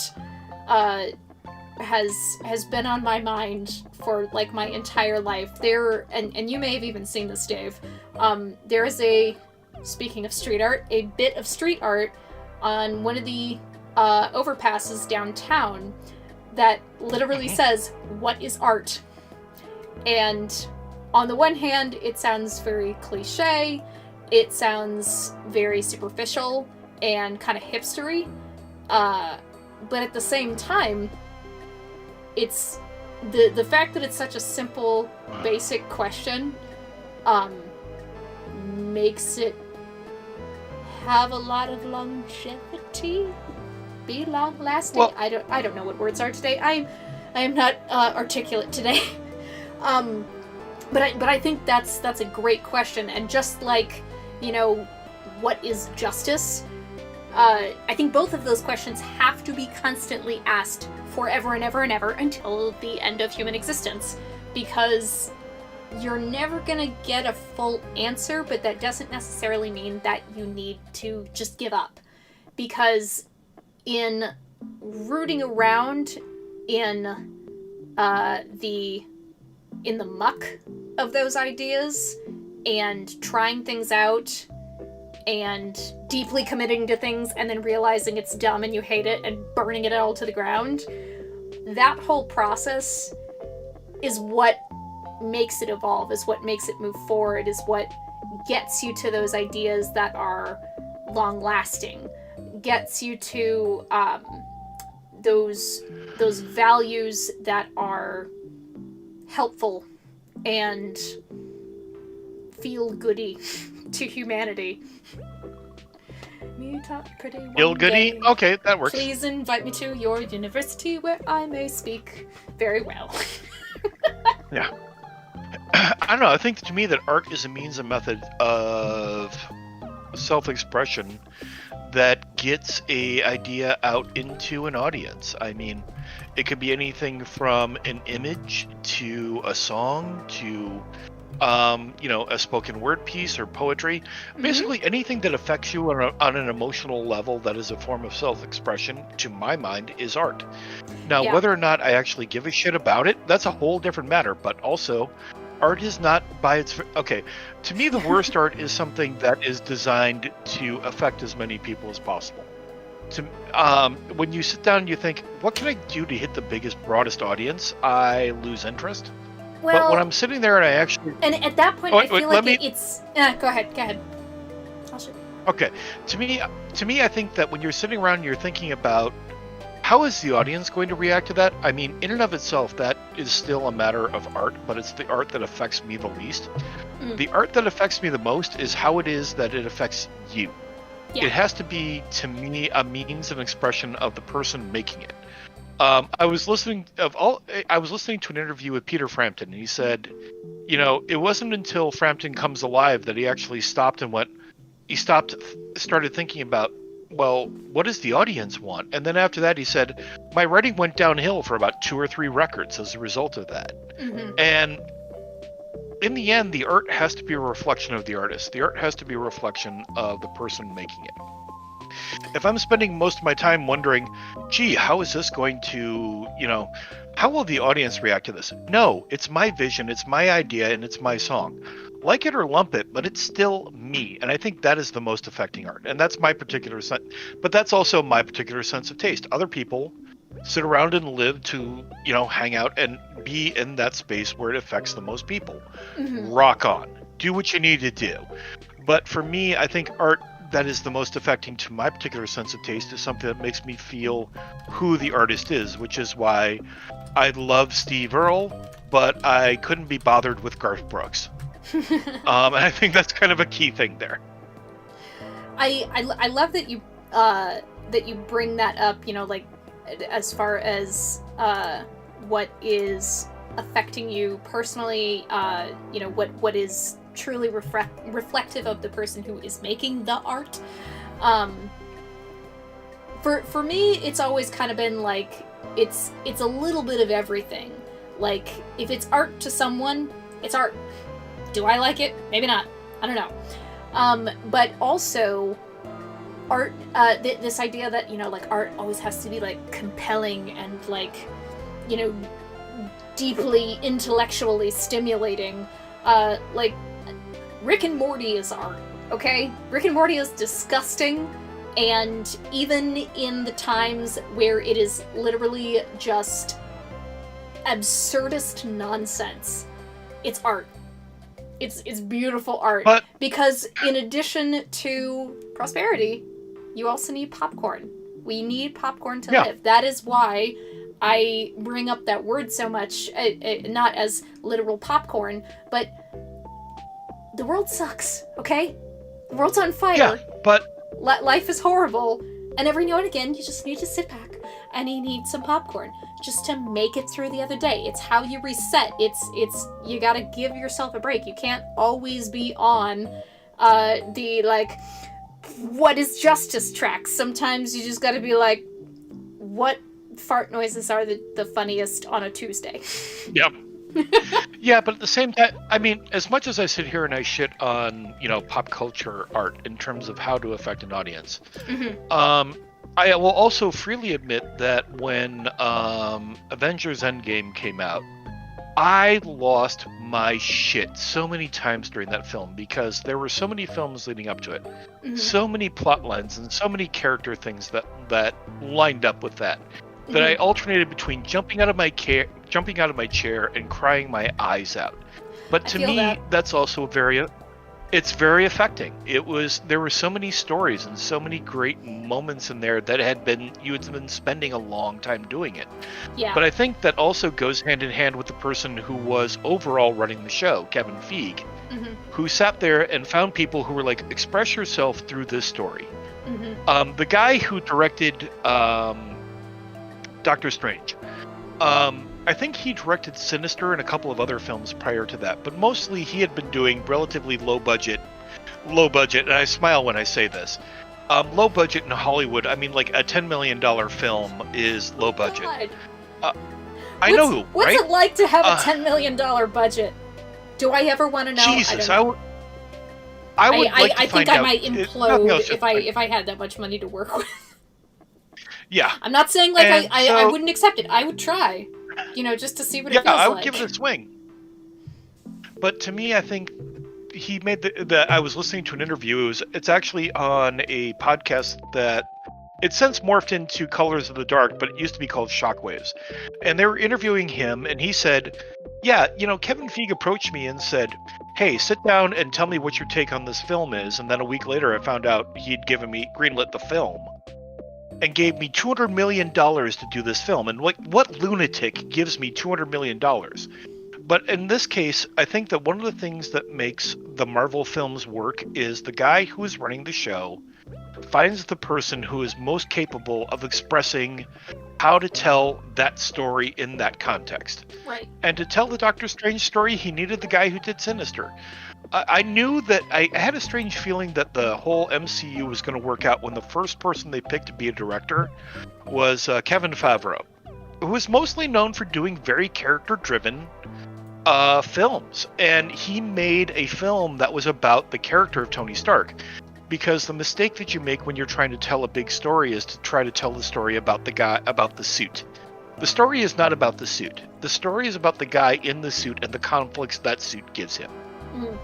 has been on my mind for, like, my entire life. And you may have even seen this, Dave. There is speaking of street art, a bit of street art on one of the overpasses downtown that literally says, what is art? And on the one hand, it sounds very cliche, it sounds very superficial and kind of hipstery, but at the same time, it's the fact that it's such a simple, basic question makes it have a lot of longevity, be long lasting. Well, I don't know what words are today. I am not articulate today. But I think that's a great question, and just like, what is justice? I think both of those questions have to be constantly asked forever and ever and ever until the end of human existence, because you're never gonna get a full answer, but that doesn't necessarily mean that you need to just give up. Because in rooting around in the muck of those ideas and trying things out and deeply committing to things and then realizing it's dumb and you hate it and burning it all to the ground, that whole process is what makes it evolve, is what makes it move forward, is what gets you to those ideas that are long-lasting, gets you to those values that are helpful and feel goody to humanity. Me talk pretty one feel goody? day. Okay, that works. Please invite me to your university where I may speak very well. Yeah. I don't know, I think to me that art is a means and method of self-expression that gets a idea out into an audience. I mean, it could be anything from an image to a song to a spoken word piece or poetry. Basically anything that affects you on an emotional level that is a form of self-expression, to my mind, is art. Now, whether or not I actually give a shit about it, that's a whole different matter. But also, art is not by its... Okay, to me, the worst art is something that is designed to affect as many people as possible. When you sit down and you think, what can I do to hit the biggest, broadest audience? I lose interest. Well, but when I'm sitting there and I actually... And at that point, I feel like it's... Go ahead. I'll shoot. Okay. To me, I think that when you're sitting around and you're thinking about how is the audience going to react to that? I mean, in and of itself, that is still a matter of art, but it's the art that affects me the least. The art that affects me the most is how it is that it affects you. Yeah. It has to be, to me, a means of expression of the person making it. I was listening to an interview with Peter Frampton, and he said, it wasn't until Frampton Comes Alive that he actually stopped and started thinking about, well, what does the audience want? And then after that, he said, my writing went downhill for about 2 or 3 records as a result of that. And in the end, the art has to be a reflection of the artist. The art has to be a reflection of the person making it. If I'm spending most of my time wondering, gee, how is this going to, how will the audience react to this? No, it's my vision, it's my idea, and it's my song. Like it or lump it, but it's still me. And I think that is the most affecting art. And that's my particular sense. But that's also my particular sense of taste. Other people sit around and live to, hang out and be in that space where it affects the most people. Rock on. Do what you need to do. But for me, I think art that is the most affecting to my particular sense of taste is something that makes me feel who the artist is, which is why I love Steve Earle, but I couldn't be bothered with Garth Brooks. And I think that's kind of a key thing there. I love that you bring that up, as far as what is affecting you personally, what is truly reflective of the person who is making the art. For me, it's always kind of been like it's a little bit of everything. Like, if it's art to someone, it's art. Do I like it? Maybe not. I don't know. But also, art, this idea that, art always has to be, compelling and, deeply intellectually stimulating. Rick and Morty is art, okay? Rick and Morty is disgusting, and even in the times where it is literally just absurdist nonsense, it's art. It's beautiful art. Because in addition to prosperity, you also need popcorn. We need popcorn to live. That is why I bring up that word so much, not as literal popcorn, but the world sucks, okay? The world's on fire. Yeah, but life is horrible, and every now and again, you just need to sit back and you need some popcorn just to make it through the other day. It's how you reset. It's you gotta give yourself a break. You can't always be on the what is justice track. Sometimes you just gotta be like, what fart noises are the funniest on a Tuesday? Yep. Yeah, but at the same time, I mean, as much as I sit here and I shit on, pop culture art in terms of how to affect an audience, I will also freely admit that when Avengers Endgame came out, I lost my shit so many times during that film because there were so many films leading up to it, so many plot lines and so many character things that lined up with that. That I alternated between jumping out of my chair and crying my eyes out. But to me, that's also it's very affecting. There were so many stories and so many great moments in there that you had been spending a long time doing it. Yeah. But I think that also goes hand in hand with the person who was overall running the show, Kevin Feige, who sat there and found people who were like, express yourself through this story. The guy who directed Doctor Strange. I think he directed Sinister and a couple of other films prior to that, but mostly he had been doing relatively low budget, and I smile when I say this. Low budget in Hollywood, I mean, like a $10 million film is low budget. I know who, what's right? What's it like to have a $10 million budget? Do I ever want to know? Jesus, I would like to I find think I out. might implode if I had that much money to work with. Yeah. I'm not saying I wouldn't accept it. I would try, just to see what it feels like. Yeah, I would give it a swing. But to me, I think he made I was listening to an interview. It's actually on a podcast that it's since morphed into Colors of the Dark, but it used to be called Shockwaves. And they were interviewing him, and he said, yeah, Kevin Feige approached me and said, hey, sit down and tell me what your take on this film is. And then a week later, I found out he'd greenlit the film and gave me $200 million to do this film. And what lunatic gives me $200 million? But in this case, I think that one of the things that makes the Marvel films work is the guy who is running the show finds the person who is most capable of expressing how to tell that story in that context. Right. And to tell the Doctor Strange story, he needed the guy who did Sinister. I knew that I had a strange feeling that the whole MCU was going to work out when the first person they picked to be a director was Kevin Favreau, who was mostly known for doing very character-driven films. And he made a film that was about the character of Tony Stark. Because the mistake that you make when you're trying to tell a big story is to try to tell the story about the guy, about the suit. The story is not about the suit. The story is about the guy in the suit and the conflicts that suit gives him. Mm.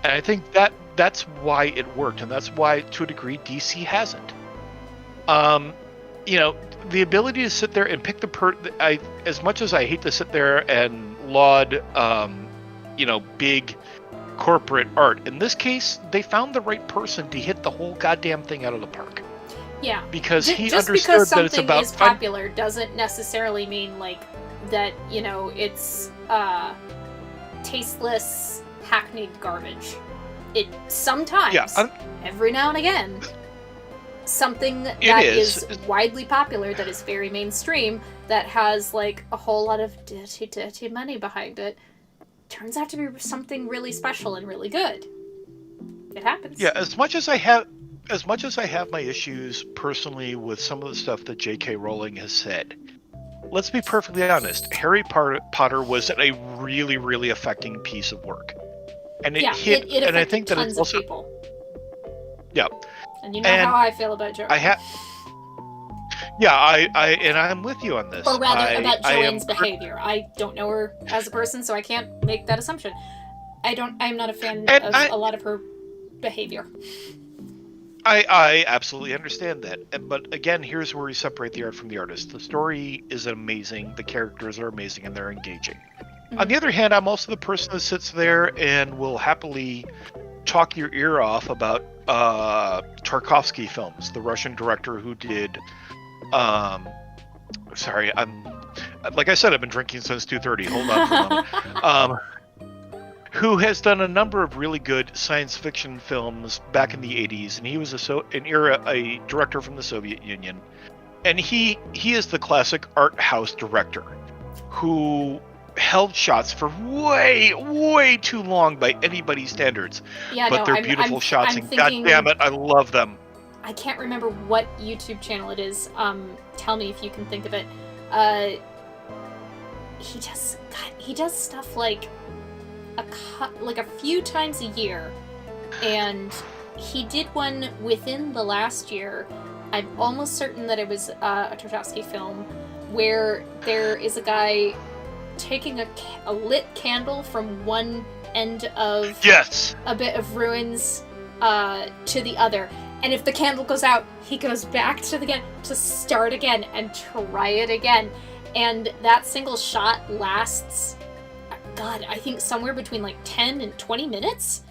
And I think that's why it worked, and that's why, to a degree, DC hasn't. The ability to sit there and pick as much as I hate to sit there and laud, big corporate art, in this case, they found the right person to hit the whole goddamn thing out of the park. Yeah. Because he just understood because that it's about something is popular doesn't necessarily mean, like, that, it's tasteless, hackneyed garbage. It sometimes, every now and again, something that is widely popular, that is very mainstream, that has, like, a whole lot of dirty money behind it, turns out to be something really special and really good. It happens. Yeah, as much as I have my issues personally with some of the stuff that J.K. Rowling has said, let's be perfectly honest. Harry Potter was a really, really affecting piece of work, and it hit. It and I think that tons it's also of people. Yeah, and you know how I feel about Joanne. I'm with you on this. Or rather, about Joanne's behavior. I don't know her as a person, so I can't make that assumption. I'm not a fan of a lot of her behavior. I absolutely understand that. But again, here's where we separate the art from the artist. The story is amazing, the characters are amazing, and they're engaging. Mm-hmm. On the other hand, I'm also the person that sits there and will happily talk your ear off about Tarkovsky films, the Russian director who did... sorry, like I said, I've been drinking since 2:30. Hold on for a moment. Who has done a number of really good science fiction films back in the 80s, and he was a director from the Soviet Union. And he is the classic art house director who held shots for way too long by anybody's standards. Yeah, but they're beautiful shots, and God damn it, I love them. I can't remember what YouTube channel it is. Tell me if you can think of it. He does stuff like a few times a year, and he did one within the last year. I'm almost certain that it was a Tarkovsky film where there is a guy taking a lit candle from one end of a bit of ruins to the other. And if the candle goes out, he goes back to start again and try it again. And that single shot lasts, God, I think somewhere between like 10 and 20 minutes.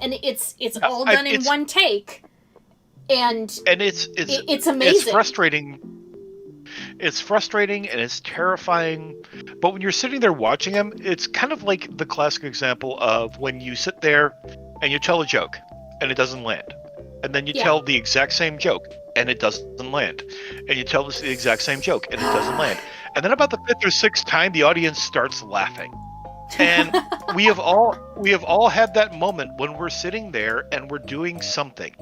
And it's all done in one take. And it's amazing. It's frustrating. It's frustrating and it's terrifying. But when you're sitting there watching him, it's kind of like the classic example of when you sit there and you tell a joke and it doesn't land. And then you tell the exact same joke, and it doesn't land. And you tell the exact same joke, and it doesn't land. And then about the fifth or sixth time, the audience starts laughing. And we have all had that moment when we're sitting there and we're doing something,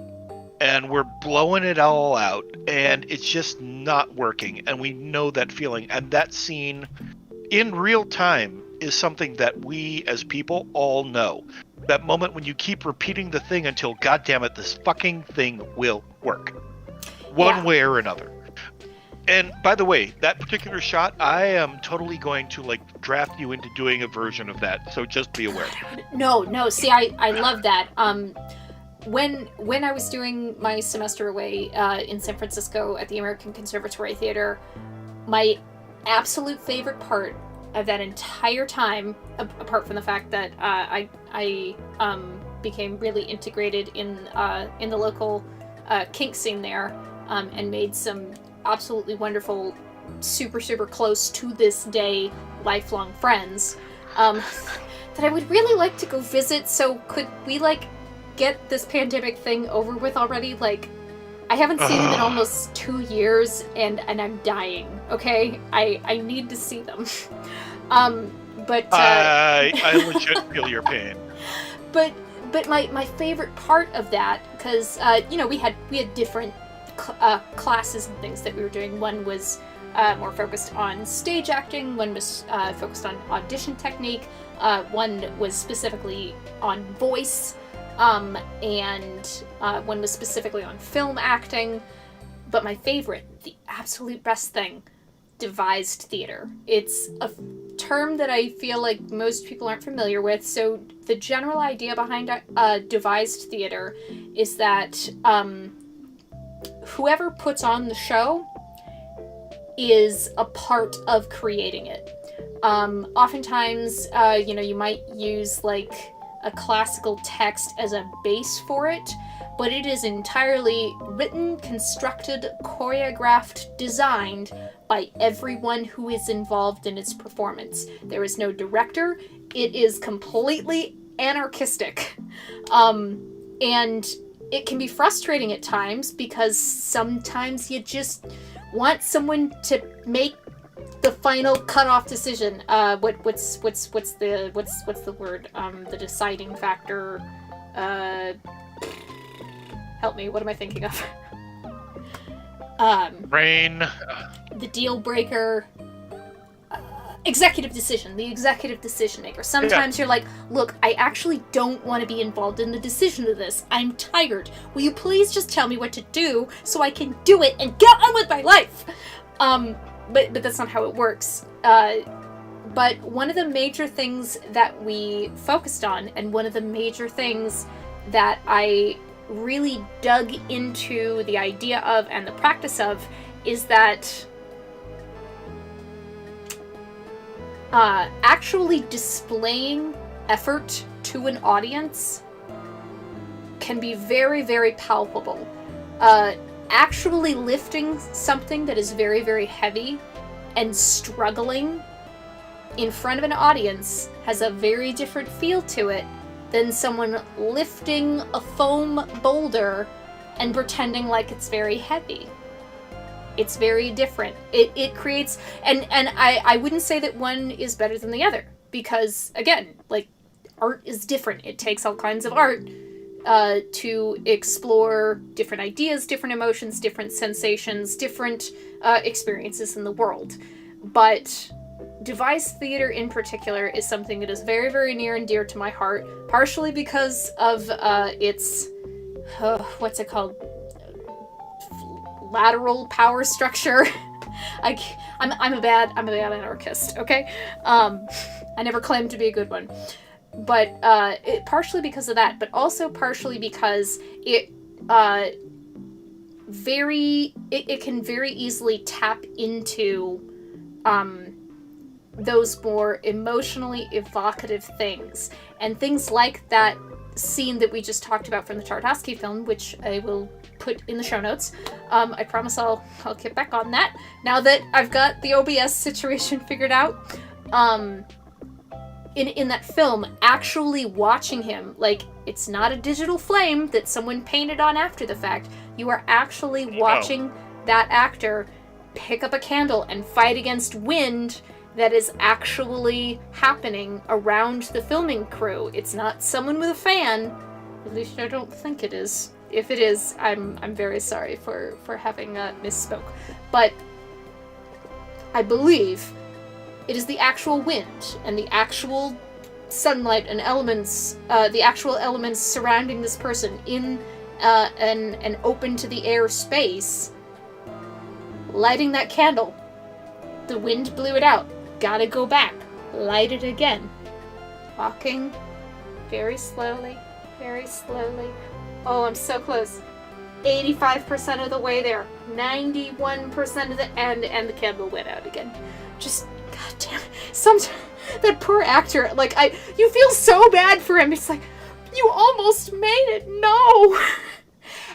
and we're blowing it all out, and it's just not working. And we know that feeling. And that scene, in real time, is something that we as people all know. That moment when you keep repeating the thing until, goddammit, this fucking thing will work. One way or another. And by the way, that particular shot, I am totally going to draft you into doing a version of that. So just be aware. No. See, I love that. When I was doing my semester away in San Francisco at the American Conservatory Theater, my absolute favorite part of that entire time, apart from the fact that I became really integrated in the local kink scene there, and made some absolutely wonderful, super close to this day lifelong friends, that I would really like to go visit. So could we get this pandemic thing over with already? I haven't seen them in almost 2 years, and I'm dying. Okay, I need to see them. But I legit feel your pain. But my favorite part of that, because we had different classes and things that we were doing. One was more focused on stage acting. One was focused on audition technique. One was specifically on voice. And one was specifically on film acting. But my favorite, the absolute best thing, devised theater. It's a term that I feel like most people aren't familiar with. So the general idea behind devised theater is that whoever puts on the show is a part of creating it. Oftentimes, you might use like a classical text as a base for it, but it is entirely written, constructed, choreographed, designed by everyone who is involved in its performance. There is no director. It is completely anarchistic. And it can be frustrating at times because sometimes you just want someone to make the final cutoff decision. What's the word? The deciding factor. Help me. What am I thinking of? Brain. The deal breaker. Executive decision. The executive decision maker. Sometimes you're like, look, I actually don't want to be involved in the decision of this. I'm tired. Will you please just tell me what to do so I can do it and get on with my life? But that's not how it works. But one of the major things that we focused on, and one of the major things that I really dug into the idea of and the practice of, is that actually displaying effort to an audience can be very, very palpable. Actually lifting something that is very, very heavy and struggling in front of an audience has a very different feel to it than someone lifting a foam boulder and pretending like it's very heavy. It's very different. It creates, and I wouldn't say that one is better than the other, because again, like, art is different. It takes all kinds of art to explore different ideas, different emotions, different sensations, different experiences in the world. But devised theater in particular is something that is very, very near and dear to my heart, partially because of its, what's it called? Lateral power structure. I'm a bad anarchist, okay? I never claimed to be a good one. But partially because of that, but also partially because it can very easily tap into those more emotionally evocative things. And things like that scene that we just talked about from the Tartakovsky film, which I will put in the show notes. I promise I'll get back on that now that I've got the OBS situation figured out. In that film, actually watching him, like, it's not a digital flame that someone painted on after the fact. You are actually watching that actor pick up a candle and fight against wind that is actually happening around the filming crew. It's not someone with a fan. At least I don't think it is. If it is, I'm very sorry for having misspoke. But I believe it is the actual wind and the actual sunlight and elements, the actual elements surrounding this person in an open to the air space, lighting that candle. The wind blew it out. Gotta go back. Light it again. Walking very slowly, very slowly. Oh, I'm so close. 85% of the way there. 91% of the end, and the candle went out again. Just, goddamn. Sometimes that poor actor, like, you feel so bad for him. It's like, you almost made it. No.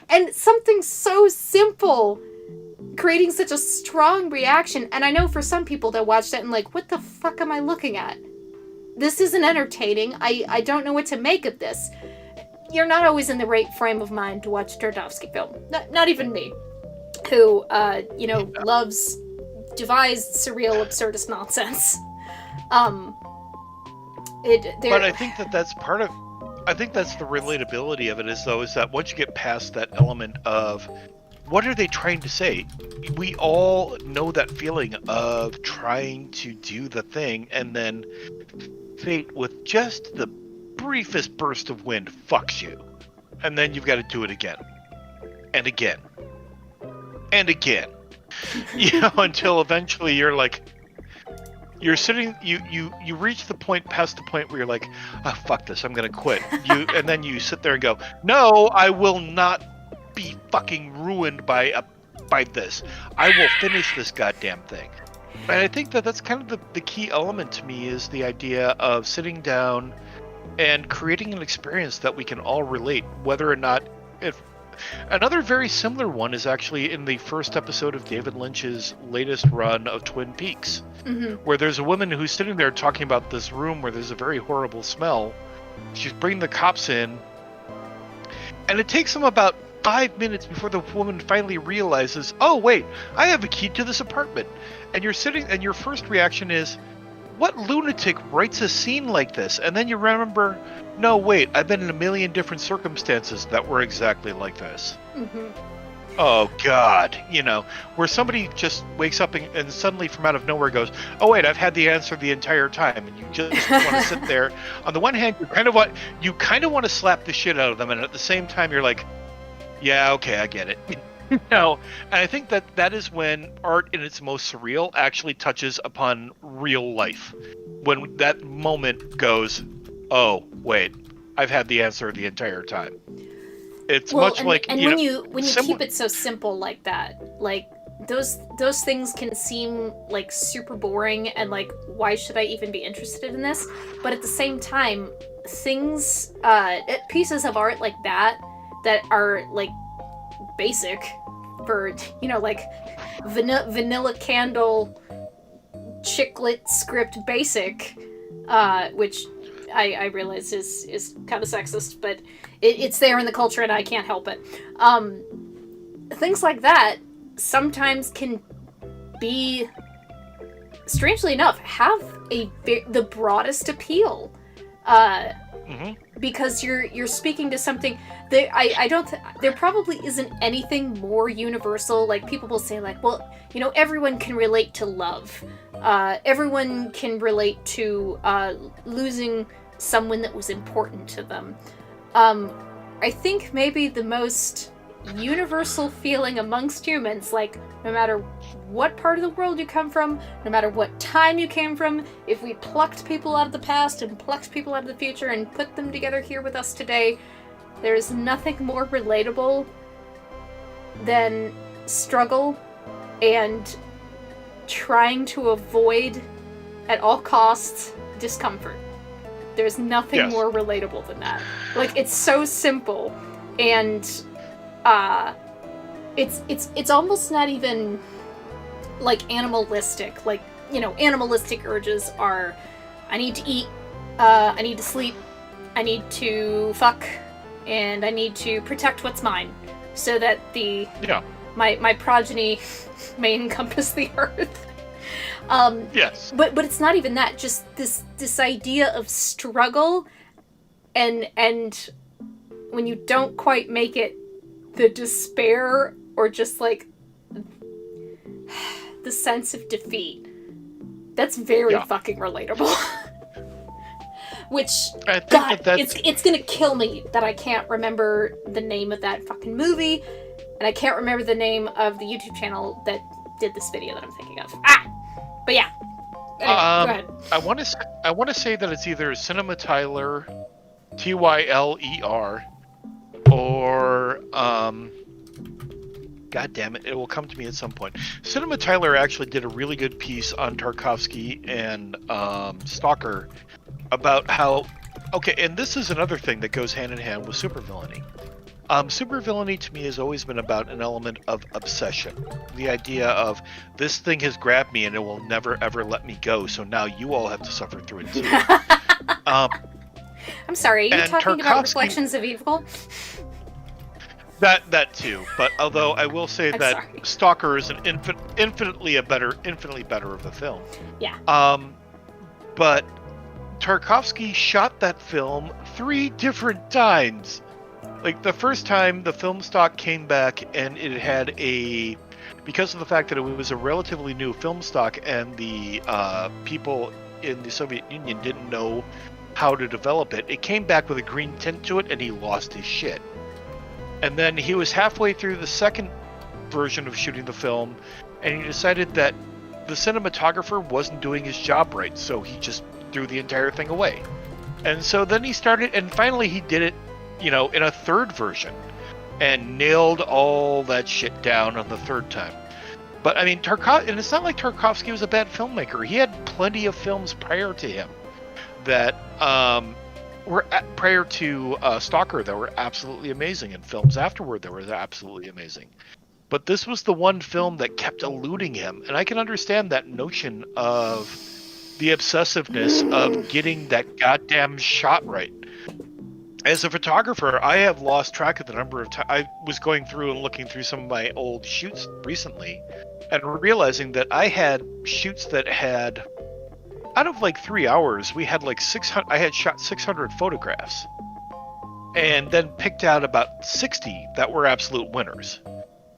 And something so simple creating such a strong reaction. And I know for some people they'll watch that and like, what the fuck am I looking at? This isn't entertaining. I don't know what to make of this. you're not always in the right frame of mind to watch a Tarkovsky film. Not even me, who loves devised, surreal, absurdist nonsense. But I think that's part of. I think that's the relatability of it is that once you get past that element of what are they trying to say, we all know that feeling of trying to do the thing and then fate with just the briefest burst of wind fucks you, and then you've got to do it again and again and again, until eventually you're like. You're sitting. You reach past the point where you're like, oh, fuck this, I'm gonna quit. And then you sit there and go, no, I will not be fucking ruined by this. I will finish this goddamn thing. And I think that's kind of the key element to me is the idea of sitting down and creating an experience that we can all relate, whether or not if. Another very similar one is actually in the first episode of David Lynch's latest run of Twin Peaks, where there's a woman who's sitting there talking about this room where there's a very horrible smell. She's bringing the cops in, and it takes them about 5 minutes before the woman finally realizes, oh wait, I have a key to this apartment. And you're sitting, and your first reaction is, what lunatic writes a scene like this? And then you remember, no, wait, I've been in a million different circumstances that were exactly like this. Oh, God. Where somebody just wakes up and suddenly from out of nowhere goes, oh, wait, I've had the answer the entire time. And you just want to sit there. On the one hand, you kind of want to slap the shit out of them. And at the same time, you're like, yeah, okay, I get it. And I think that is when art in its most surreal actually touches upon real life. When that moment goes, oh, wait, I've had the answer the entire time. It's when you keep it so simple like that, like those things can seem like super boring and like, why should I even be interested in this? But at the same time, things, pieces of art like that are like basic for, like vanilla candle chicklet script basic, which I realize is kind of sexist, but it's there in the culture and I can't help it. Things like that sometimes can be, strangely enough, have the broadest appeal. Because you're speaking to something that there probably isn't anything more universal. Like, people will say, like, well, everyone can relate to love. Everyone can relate to losing someone that was important to them. I think maybe the most universal feeling amongst humans, like, no matter what part of the world you come from, no matter what time you came from, if we plucked people out of the past and plucked people out of the future and put them together here with us today, there is nothing more relatable than struggle and trying to avoid at all costs discomfort. There's nothing more relatable than that. Like, it's so simple, and it's almost not even like animalistic. Like, animalistic urges are, I need to eat, I need to sleep, I need to fuck, and I need to protect what's mine so that my progeny may encompass the earth. Yes. But it's not even that. Just this idea of struggle, and when you don't quite make it, the despair or just like the sense of defeat. That's very fucking relatable. Which, God, it's gonna kill me that I can't remember the name of that fucking movie, and I can't remember the name of the YouTube channel that did this video that I'm thinking of. But yeah. Anyway, go ahead. I want to say that it's either Cinema Tyler, Tyler, or God damn it, it will come to me at some point. Cinema Tyler actually did a really good piece on Tarkovsky and Stalker about how, and this is another thing that goes hand in hand with Supervillainy. Supervillainy to me has always been about an element of obsession. The idea of, this thing has grabbed me and it will never ever let me go, so now you all have to suffer through it too. I'm sorry, are you And talking about Tarkovsky- Reflections of Evil? That too, but although I will say I'm that sorry. Stalker is an infinitely better of a film. Yeah. But Tarkovsky shot that film 3 different times. Like, the first time, the film stock came back and it had because of the fact that it was a relatively new film stock and the people in the Soviet Union didn't know how to develop it, it came back with a green tint to it and he lost his shit. And then he was halfway through the second version of shooting the film and he decided that the cinematographer wasn't doing his job right, so he just threw the entire thing away. And so then he started, and finally he did it, in a third version and nailed all that shit down on the third time. But I mean, and it's not like Tarkovsky was a bad filmmaker. He had plenty of films prior to him that were prior to Stalker that were absolutely amazing, and films afterward that were absolutely amazing. But this was the one film that kept eluding him, and I can understand that notion of the obsessiveness of getting that goddamn shot right. As a photographer, I have lost track of the number of times I was going through and looking through some of my old shoots recently and realizing that I had shoots that had, out of like 3 hours, we had like 600, I had shot 600 photographs and then picked out about 60 that were absolute winners.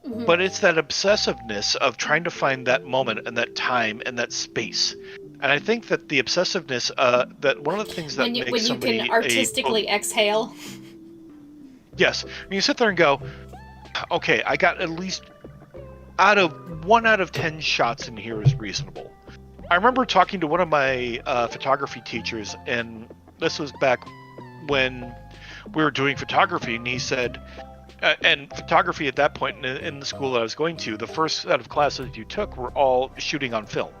Mm-hmm. But it's that obsessiveness of trying to find that moment and that time and that space. And I think that the obsessiveness, that one of the things that when makes somebody you can artistically exhale. Yes, when you sit there and go, okay, I got at least 1 out of 10 shots in here is reasonable. I remember talking to one of my photography teachers, and this was back when we were doing photography, and he said, and photography at that point in the school that I was going to, the first set of classes you took were all shooting on film.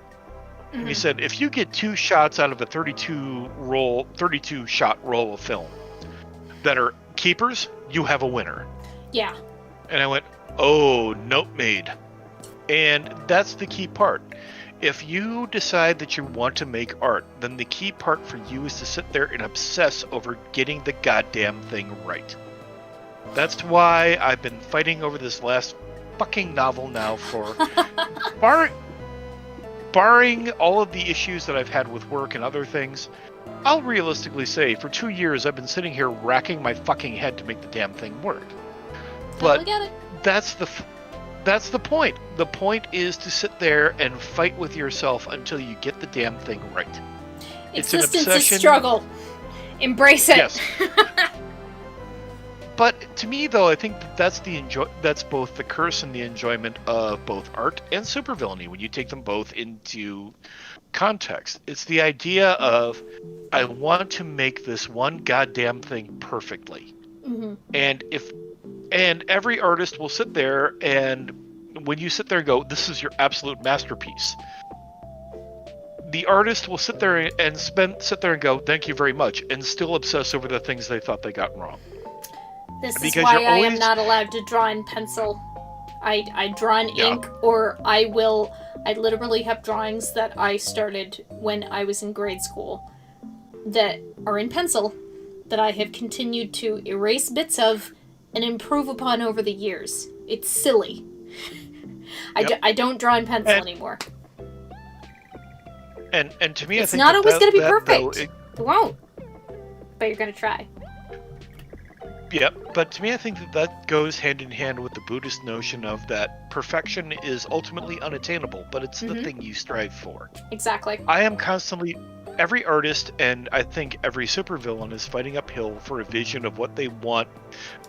Mm-hmm. And he said, if you get 2 shots out of a 32 shot roll of film that are keepers, you have a winner. Yeah. And I went, oh, note made. And that's the key part. If you decide that you want to make art, then the key part for you is to sit there and obsess over getting the goddamn thing right. That's why I've been fighting over this last fucking novel now for barring all of the issues that I've had with work and other things. I'll realistically say for 2 years I've been sitting here racking my fucking head to make the damn thing work. But get it. that's the point. The point is to sit there and fight with yourself until you get the damn thing right. It's an Existence obsession. is struggle. Embrace it. Yes. But to me, though, I think that's both the curse and the enjoyment of both art and supervillainy when you take them both into context. It's the idea of, I want to make this one goddamn thing perfectly. Mm-hmm. And every artist will sit there, and when you sit there and go, this is your absolute masterpiece, the artist will sit there and go, thank you very much, and still obsess over the things they thought they got wrong. This is Because why you're I am always- not allowed to draw in pencil. I draw in Yeah. ink, or I literally have drawings that I started when I was in grade school that are in pencil that I have continued to erase bits of and improve upon over the years. It's silly. Yep. I don't draw in pencil And- anymore. And to me, It's I think not always going to be that, perfect. though, It won't. But you're going to try. Yep, but to me, I think that goes hand in hand with the Buddhist notion of that perfection is ultimately unattainable, but it's the Mhm. thing you strive for. Exactly. I am constantly, every artist, and I think every supervillain is fighting uphill for a vision of what they want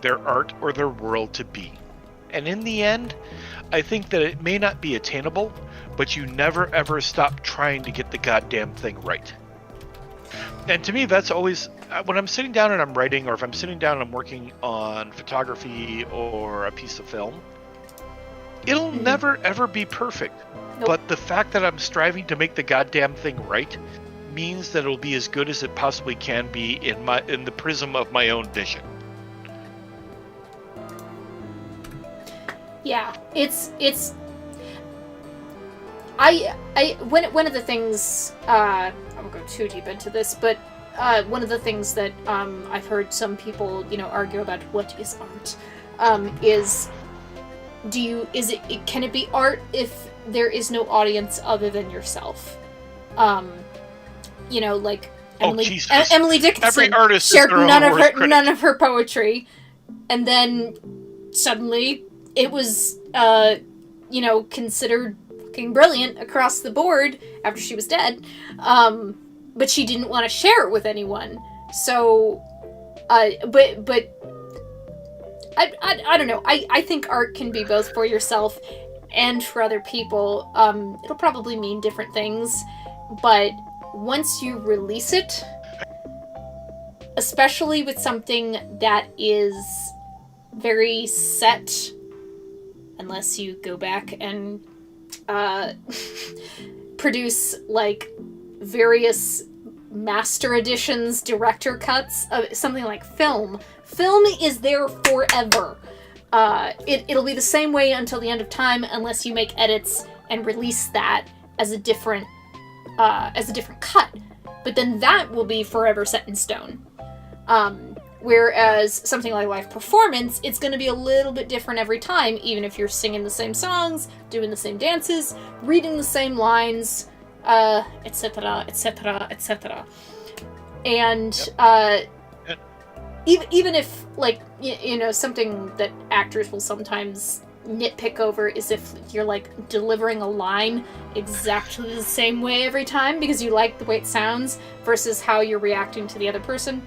their art or their world to be. And in the end, I think that it may not be attainable, but you never ever stop trying to get the goddamn thing right. And to me, that's always, when I'm sitting down and I'm writing, or if I'm sitting down and I'm working on photography or a piece of film, it'll never ever be perfect. Nope. But the fact that I'm striving to make the goddamn thing right means that it'll be as good as it possibly can be in the prism of my own vision. Yeah, it's one of the things, I won't go too deep into this, but one of the things that I've heard some people, argue about what is art, is can it be art if there is no audience other than yourself? Like Emily Dickinson Every artist shared is their none own of worst her critic. none of her poetry, and then suddenly it was considered fucking brilliant across the board after she was dead, but she didn't want to share it with anyone. So, but I don't know. I think art can be both for yourself and for other people. It'll probably mean different things, but once you release it, especially with something that is very set, unless you go back and produce like various master editions, director cuts, something like film. Film is there forever. It'll be the same way until the end of time, unless you make edits and release that as a different cut. But then that will be forever set in stone. Whereas something like live performance, it's going to be a little bit different every time, even if you're singing the same songs, doing the same dances, reading the same lines, etc., etc., etc. And even if, like, something that actors will sometimes nitpick over is if you're, like, delivering a line exactly the same way every time because you like the way it sounds versus how you're reacting to the other person.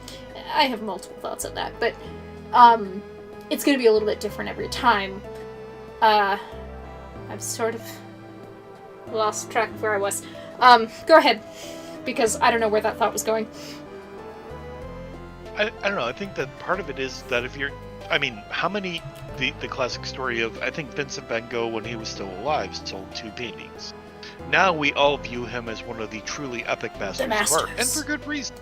I have multiple thoughts on that, but it's going to be a little bit different every time. I've sort of lost track of where I was. Go ahead, because I don't know where that thought was going. I don't know. I think that part of it is that if you're... I mean, how many... The classic story of, I think, Vincent van Gogh, when he was still alive, sold 2 paintings. Now we all view him as one of the truly epic masters of art, and for good reason.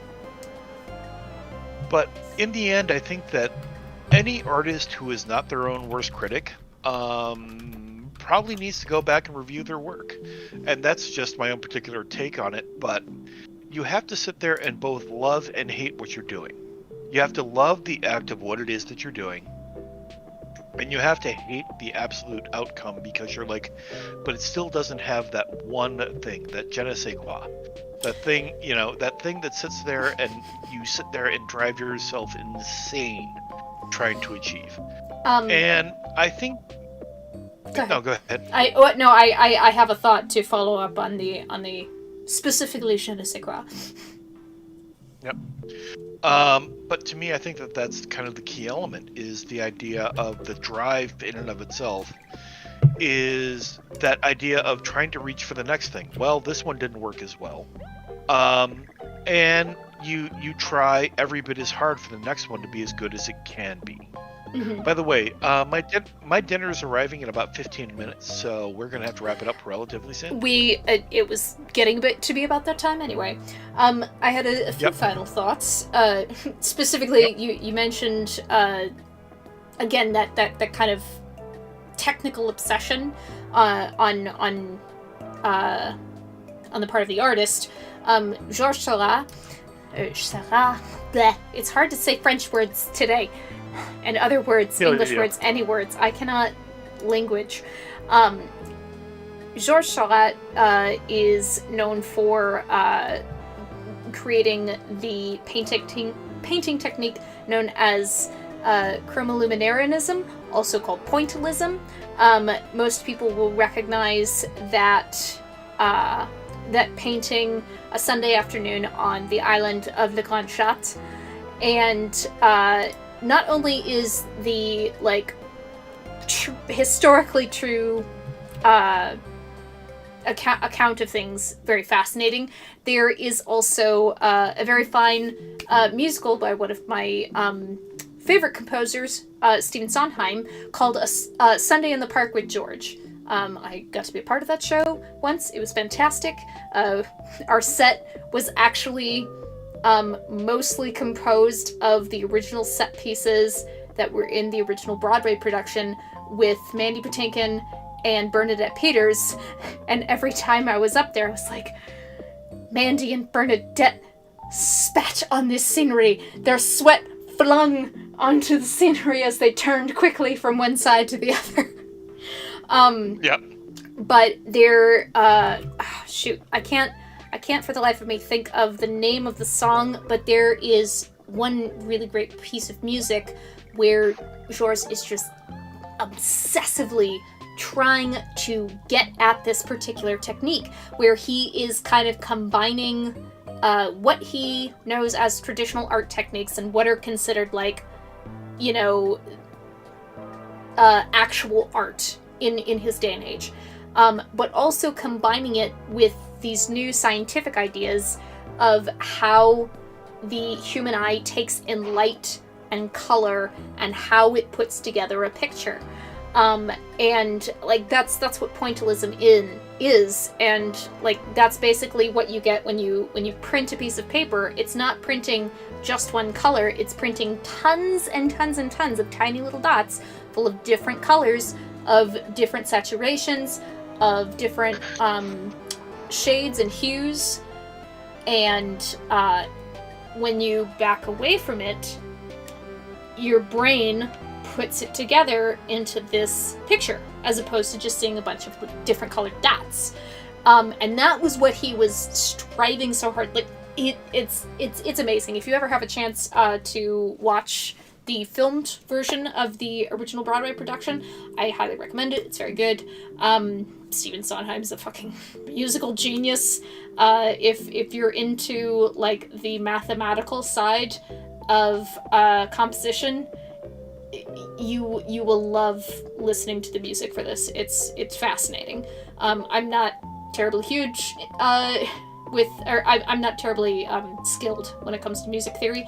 But in the end, I think that any artist who is not their own worst critic probably needs to go back and review their work. And that's just my own particular take on it, but you have to sit there and both love and hate what you're doing. You have to love the act of what it is that you're doing, and you have to hate the absolute outcome because you're like, but it still doesn't have that one thing, that je ne sais quoi. That thing, that thing that sits there and you sit there and drive yourself insane trying to achieve. And I think... Go ahead. No, go ahead. I have a thought to follow up on the specifically je ne sais quoi. Yep. But to me, I think that that's kind of the key element, is the idea of the drive in and of itself, is that idea of trying to reach for the next thing. Well, this one didn't work as well. And you try every bit as hard for the next one to be as good as it can be. Mm-hmm. By the way, my dinner's arriving in about 15 minutes, so we're gonna have to wrap it up relatively soon. It was getting a bit to be about that time anyway. I had a few final thoughts. Specifically, you mentioned again that kind of technical obsession on the part of the artist. Georges Seurat, it's hard to say French words today. And other words, English words, any words. I cannot language. Georges Seurat is known for creating the painting technique known as chromoluminarism, also called pointillism. Most people will recognize that painting a Sunday afternoon on the island of Le Grand Chat, and not only is the historically true account of things very fascinating, there is also a very fine musical by one of my favorite composers, Stephen Sondheim, called a Sunday in the Park with George. I got to be a part of that show once. It was fantastic. Our set was actually mostly composed of the original set pieces that were in the original Broadway production with Mandy Patinkin and Bernadette Peters. And every time I was up there, I was like, Mandy and Bernadette, spat on this scenery, their sweat flung onto the scenery as they turned quickly from one side to the other. Yep. But they're, shoot, I can't for the life of me think of the name of the song, but there is one really great piece of music where Georges is just obsessively trying to get at this particular technique, where he is kind of combining what he knows as traditional art techniques and what are considered like, you know, actual art in his day and age, but also combining it with these new scientific ideas of how the human eye takes in light and color and how it puts together a picture. And like that's what pointillism is, and like that's basically what you get when you print a piece of paper. It's not printing just one color, it's printing tons and tons and tons of tiny little dots full of different colors, of different saturations, of different shades and hues, and when you back away from it, your brain puts it together into this picture, as opposed to just seeing a bunch of different colored dots. And that was what he was striving so hard. Like it's amazing. If you ever have a chance to watch the filmed version of the original Broadway production, I highly recommend it. It's very good. Stephen Sondheim's a fucking musical genius. If you're into like the mathematical side of composition, you will love listening to the music for this. It's fascinating. I'm not terribly huge I'm not terribly skilled when it comes to music theory,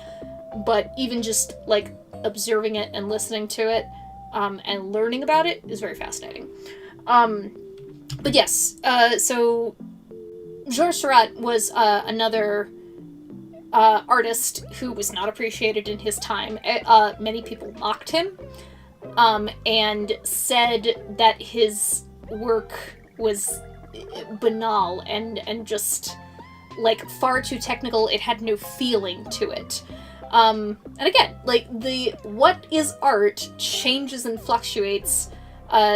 but even just like observing it and listening to it and learning about it is very fascinating. But yes, so Georges Seurat was another artist who was not appreciated in his time. Many people mocked him and said that his work was banal and just like far too technical. It had no feeling to it. And again, like what is art changes and fluctuates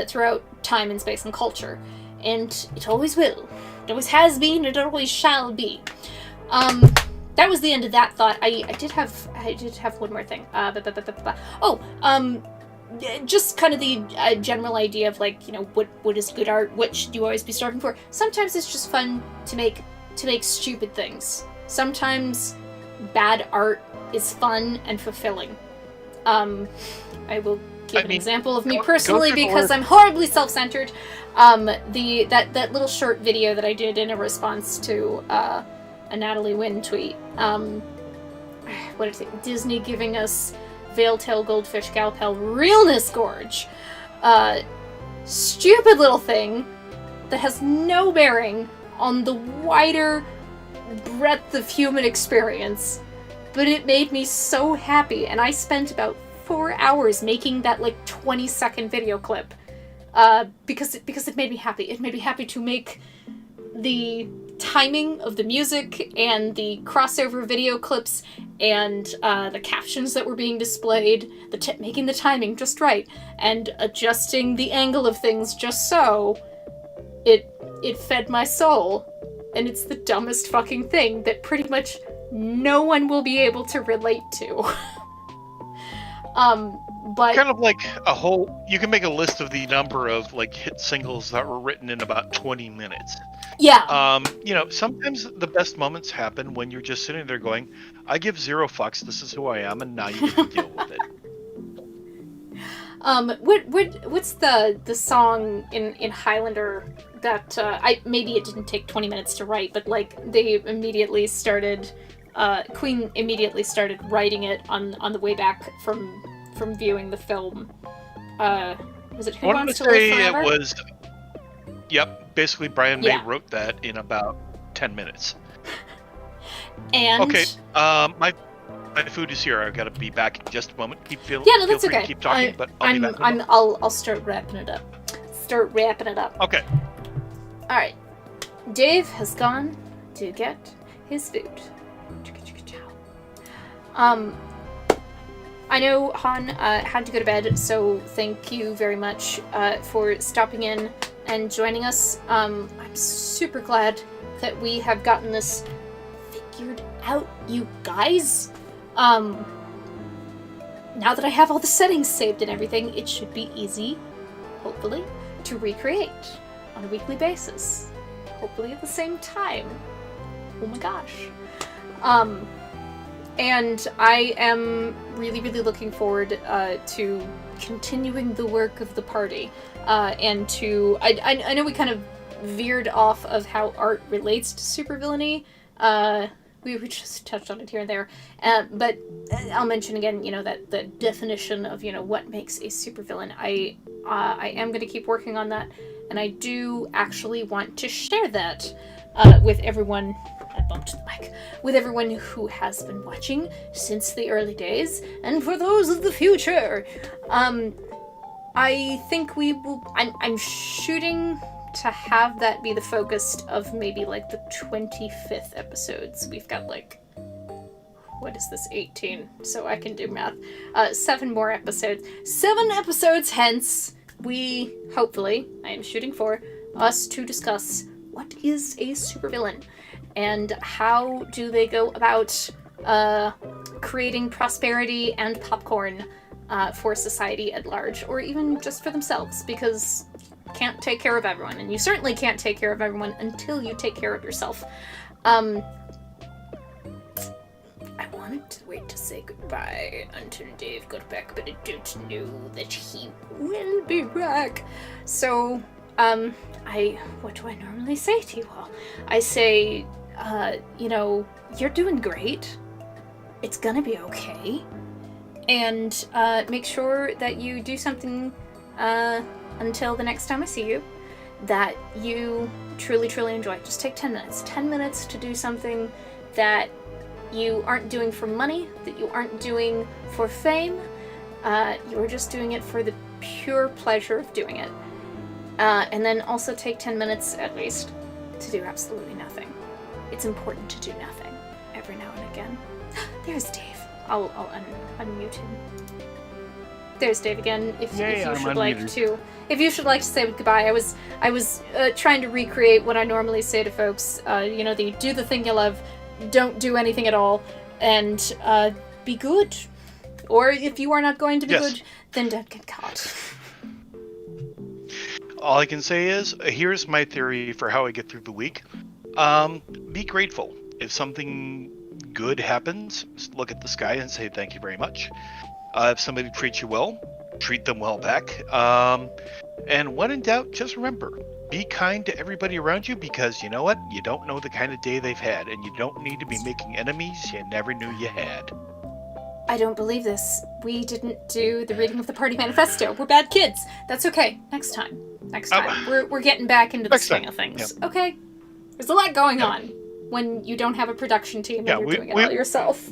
throughout time and space and culture, and it always will. It always has been. It always shall be. That was the end of that thought. I did have one more thing. Just kind of the general idea of like, you know, what is good art? What should you always be striving for? Sometimes it's just fun to make stupid things. Sometimes bad art is fun and fulfilling. I will give an example of me personally because I'm horribly self-centered. That little short video that I did in a response to a Natalie Wynn tweet. What is it? Disney giving us Veil-tail Goldfish Galpel Realness Gorge. Stupid little thing that has no bearing on the wider breadth of human experience, but it made me so happy, and I spent about 4 hours making that like 20-second video clip because it made me happy. It made me happy to make the timing of the music and the crossover video clips and the captions that were being displayed, making the timing just right and adjusting the angle of things just so it fed my soul. And it's the dumbest fucking thing that pretty much no one will be able to relate to. But kind of like you can make a list of the number of like hit singles that were written in about 20 minutes. Yeah. You know, sometimes the best moments happen when you're just sitting there going, I give zero fucks, this is who I am, and now you get to deal with it. What's the song in Highlander that maybe it didn't take 20 minutes to write, but like they immediately started Queen immediately started writing it on the way back from viewing the film. Was it Who Wants to Live Forever? It was. Yep, basically Brian May Yeah. wrote that in about 10 minutes. And Okay, my food is here. I've got to be back in just a moment. Feel that's free okay. to keep talking, but I'll be back in a moment. I'll start wrapping it up. Okay. All right. Dave has gone to get his food. I know Han had to go to bed, so thank you very much for stopping in and joining us. I'm super glad that we have gotten this figured out, you guys. Now that I have all the settings saved and everything, it should be easy, hopefully, to recreate on a weekly basis. Hopefully at the same time. Oh my gosh. And I am really, really looking forward to continuing the work of the party. And to... I know we kind of veered off of how art relates to supervillainy. We just touched on it here and there. But I'll mention again, that the definition of, what makes a supervillain. I am going to keep working on that. And I do actually want to share that with everyone... I bumped the mic. With everyone who has been watching since the early days, and for those of the future. I think we will... I'm shooting to have that be the focus of maybe, the 25th episodes. We've got, what is this, 18? So I can do math. 7 more episodes. 7 episodes hence, we, hopefully, I am shooting for, us to discuss what is a supervillain. And how do they go about creating prosperity and popcorn for society at large, or even just for themselves, because can't take care of everyone, and you certainly can't take care of everyone until you take care of yourself. I wanted to wait to say goodbye until Dave got back, but I don't know that he will be back. So, what do I normally say to you all? I say... you're doing great. It's gonna be okay. And make sure that you do something until the next time I see you that you truly, truly enjoy. Just take 10 minutes. 10 minutes to do something that you aren't doing for money, that you aren't doing for fame. You're just doing it for the pure pleasure of doing it. And then also take 10 minutes at least to do absolutely nothing. It's important to do nothing every now and again. There's Dave. I'll unmute him. There's Dave again. If you should like to say goodbye, I was trying to recreate what I normally say to folks. That you do the thing you love, don't do anything at all, and be good. Or if you are not going to be good, then don't get caught. All I can say is, here's my theory for how I get through the week. Be grateful. If something good happens, look at the sky and say thank you very much. If somebody treats you well, treat them well back. And when in doubt, just remember, be kind to everybody around you, because you know what? You don't know the kind of day they've had, and you don't need to be making enemies you never knew you had. I don't believe this. We didn't do the reading of the party manifesto. We're bad kids. That's okay. Next time. We're getting back into the swing of things. Yep. Okay? There's a lot going on when you don't have a production team and you're doing it all yourself.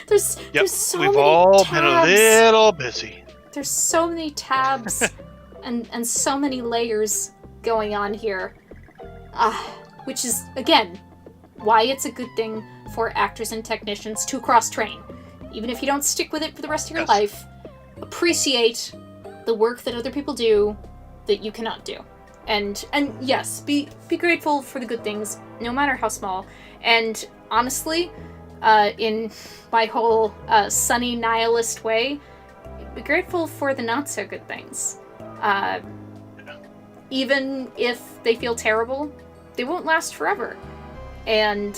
There's so many tabs. We've all been a little busy. There's so many tabs and so many layers going on here. Which is, again, why it's a good thing for actors and technicians to cross-train. Even if you don't stick with it for the rest of your life, appreciate the work that other people do that you cannot do. And yes, be grateful for the good things, no matter how small. And honestly, in my whole sunny nihilist way, be grateful for the not so good things. Even if they feel terrible, they won't last forever. And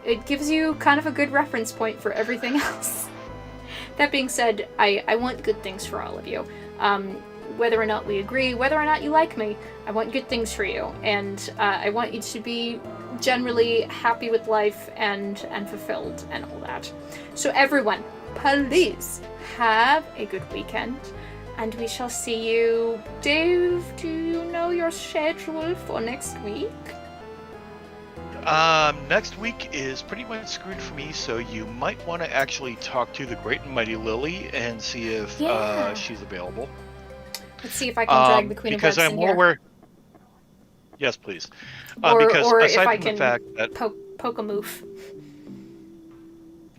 it gives you kind of a good reference point for everything else. That being said, I want good things for all of you. Whether or not we agree, whether or not you like me, I want good things for you. And I want you to be generally happy with life and fulfilled and all that. So everyone, please have a good weekend. And we shall see you. Dave, do you know your schedule for next week? Next week is pretty much screwed for me, so you might want to actually talk to the great and mighty Lily and see if she's available. Let's see if I can drag the Queen of Hearts in here. Because I'm more aware... Yes, please. Or because if aside I from can the fact that... poke Poke-a-moof.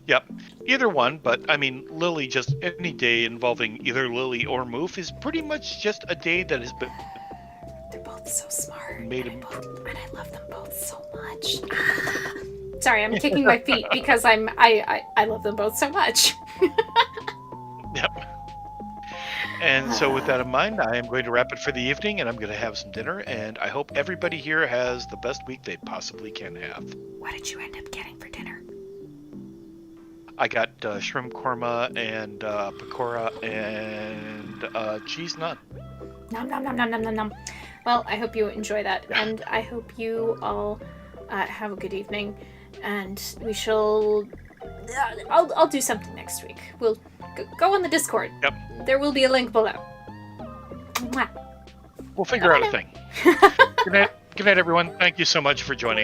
Yep. Either one, but I mean, Lily, just any day involving either Lily or Moof is pretty much just a day that has been They're both so smart. made and him. I love them both so much. Sorry, I'm kicking my feet because I love them both so much. Yep. And so with that in mind, I am going to wrap it for the evening, and I'm going to have some dinner, and I hope everybody here has the best week they possibly can have. What did you end up getting for dinner? I got shrimp korma and pakora and cheese naan. Nom nom nom nom nom nom nom. Well, I hope you enjoy that, Yeah. and I hope you all have a good evening, and we shall... I'll do something next week. We'll go on the Discord. Yep. There will be a link below. Mwah. We'll figure out a thing. Good night, everyone. Thank you so much for joining us.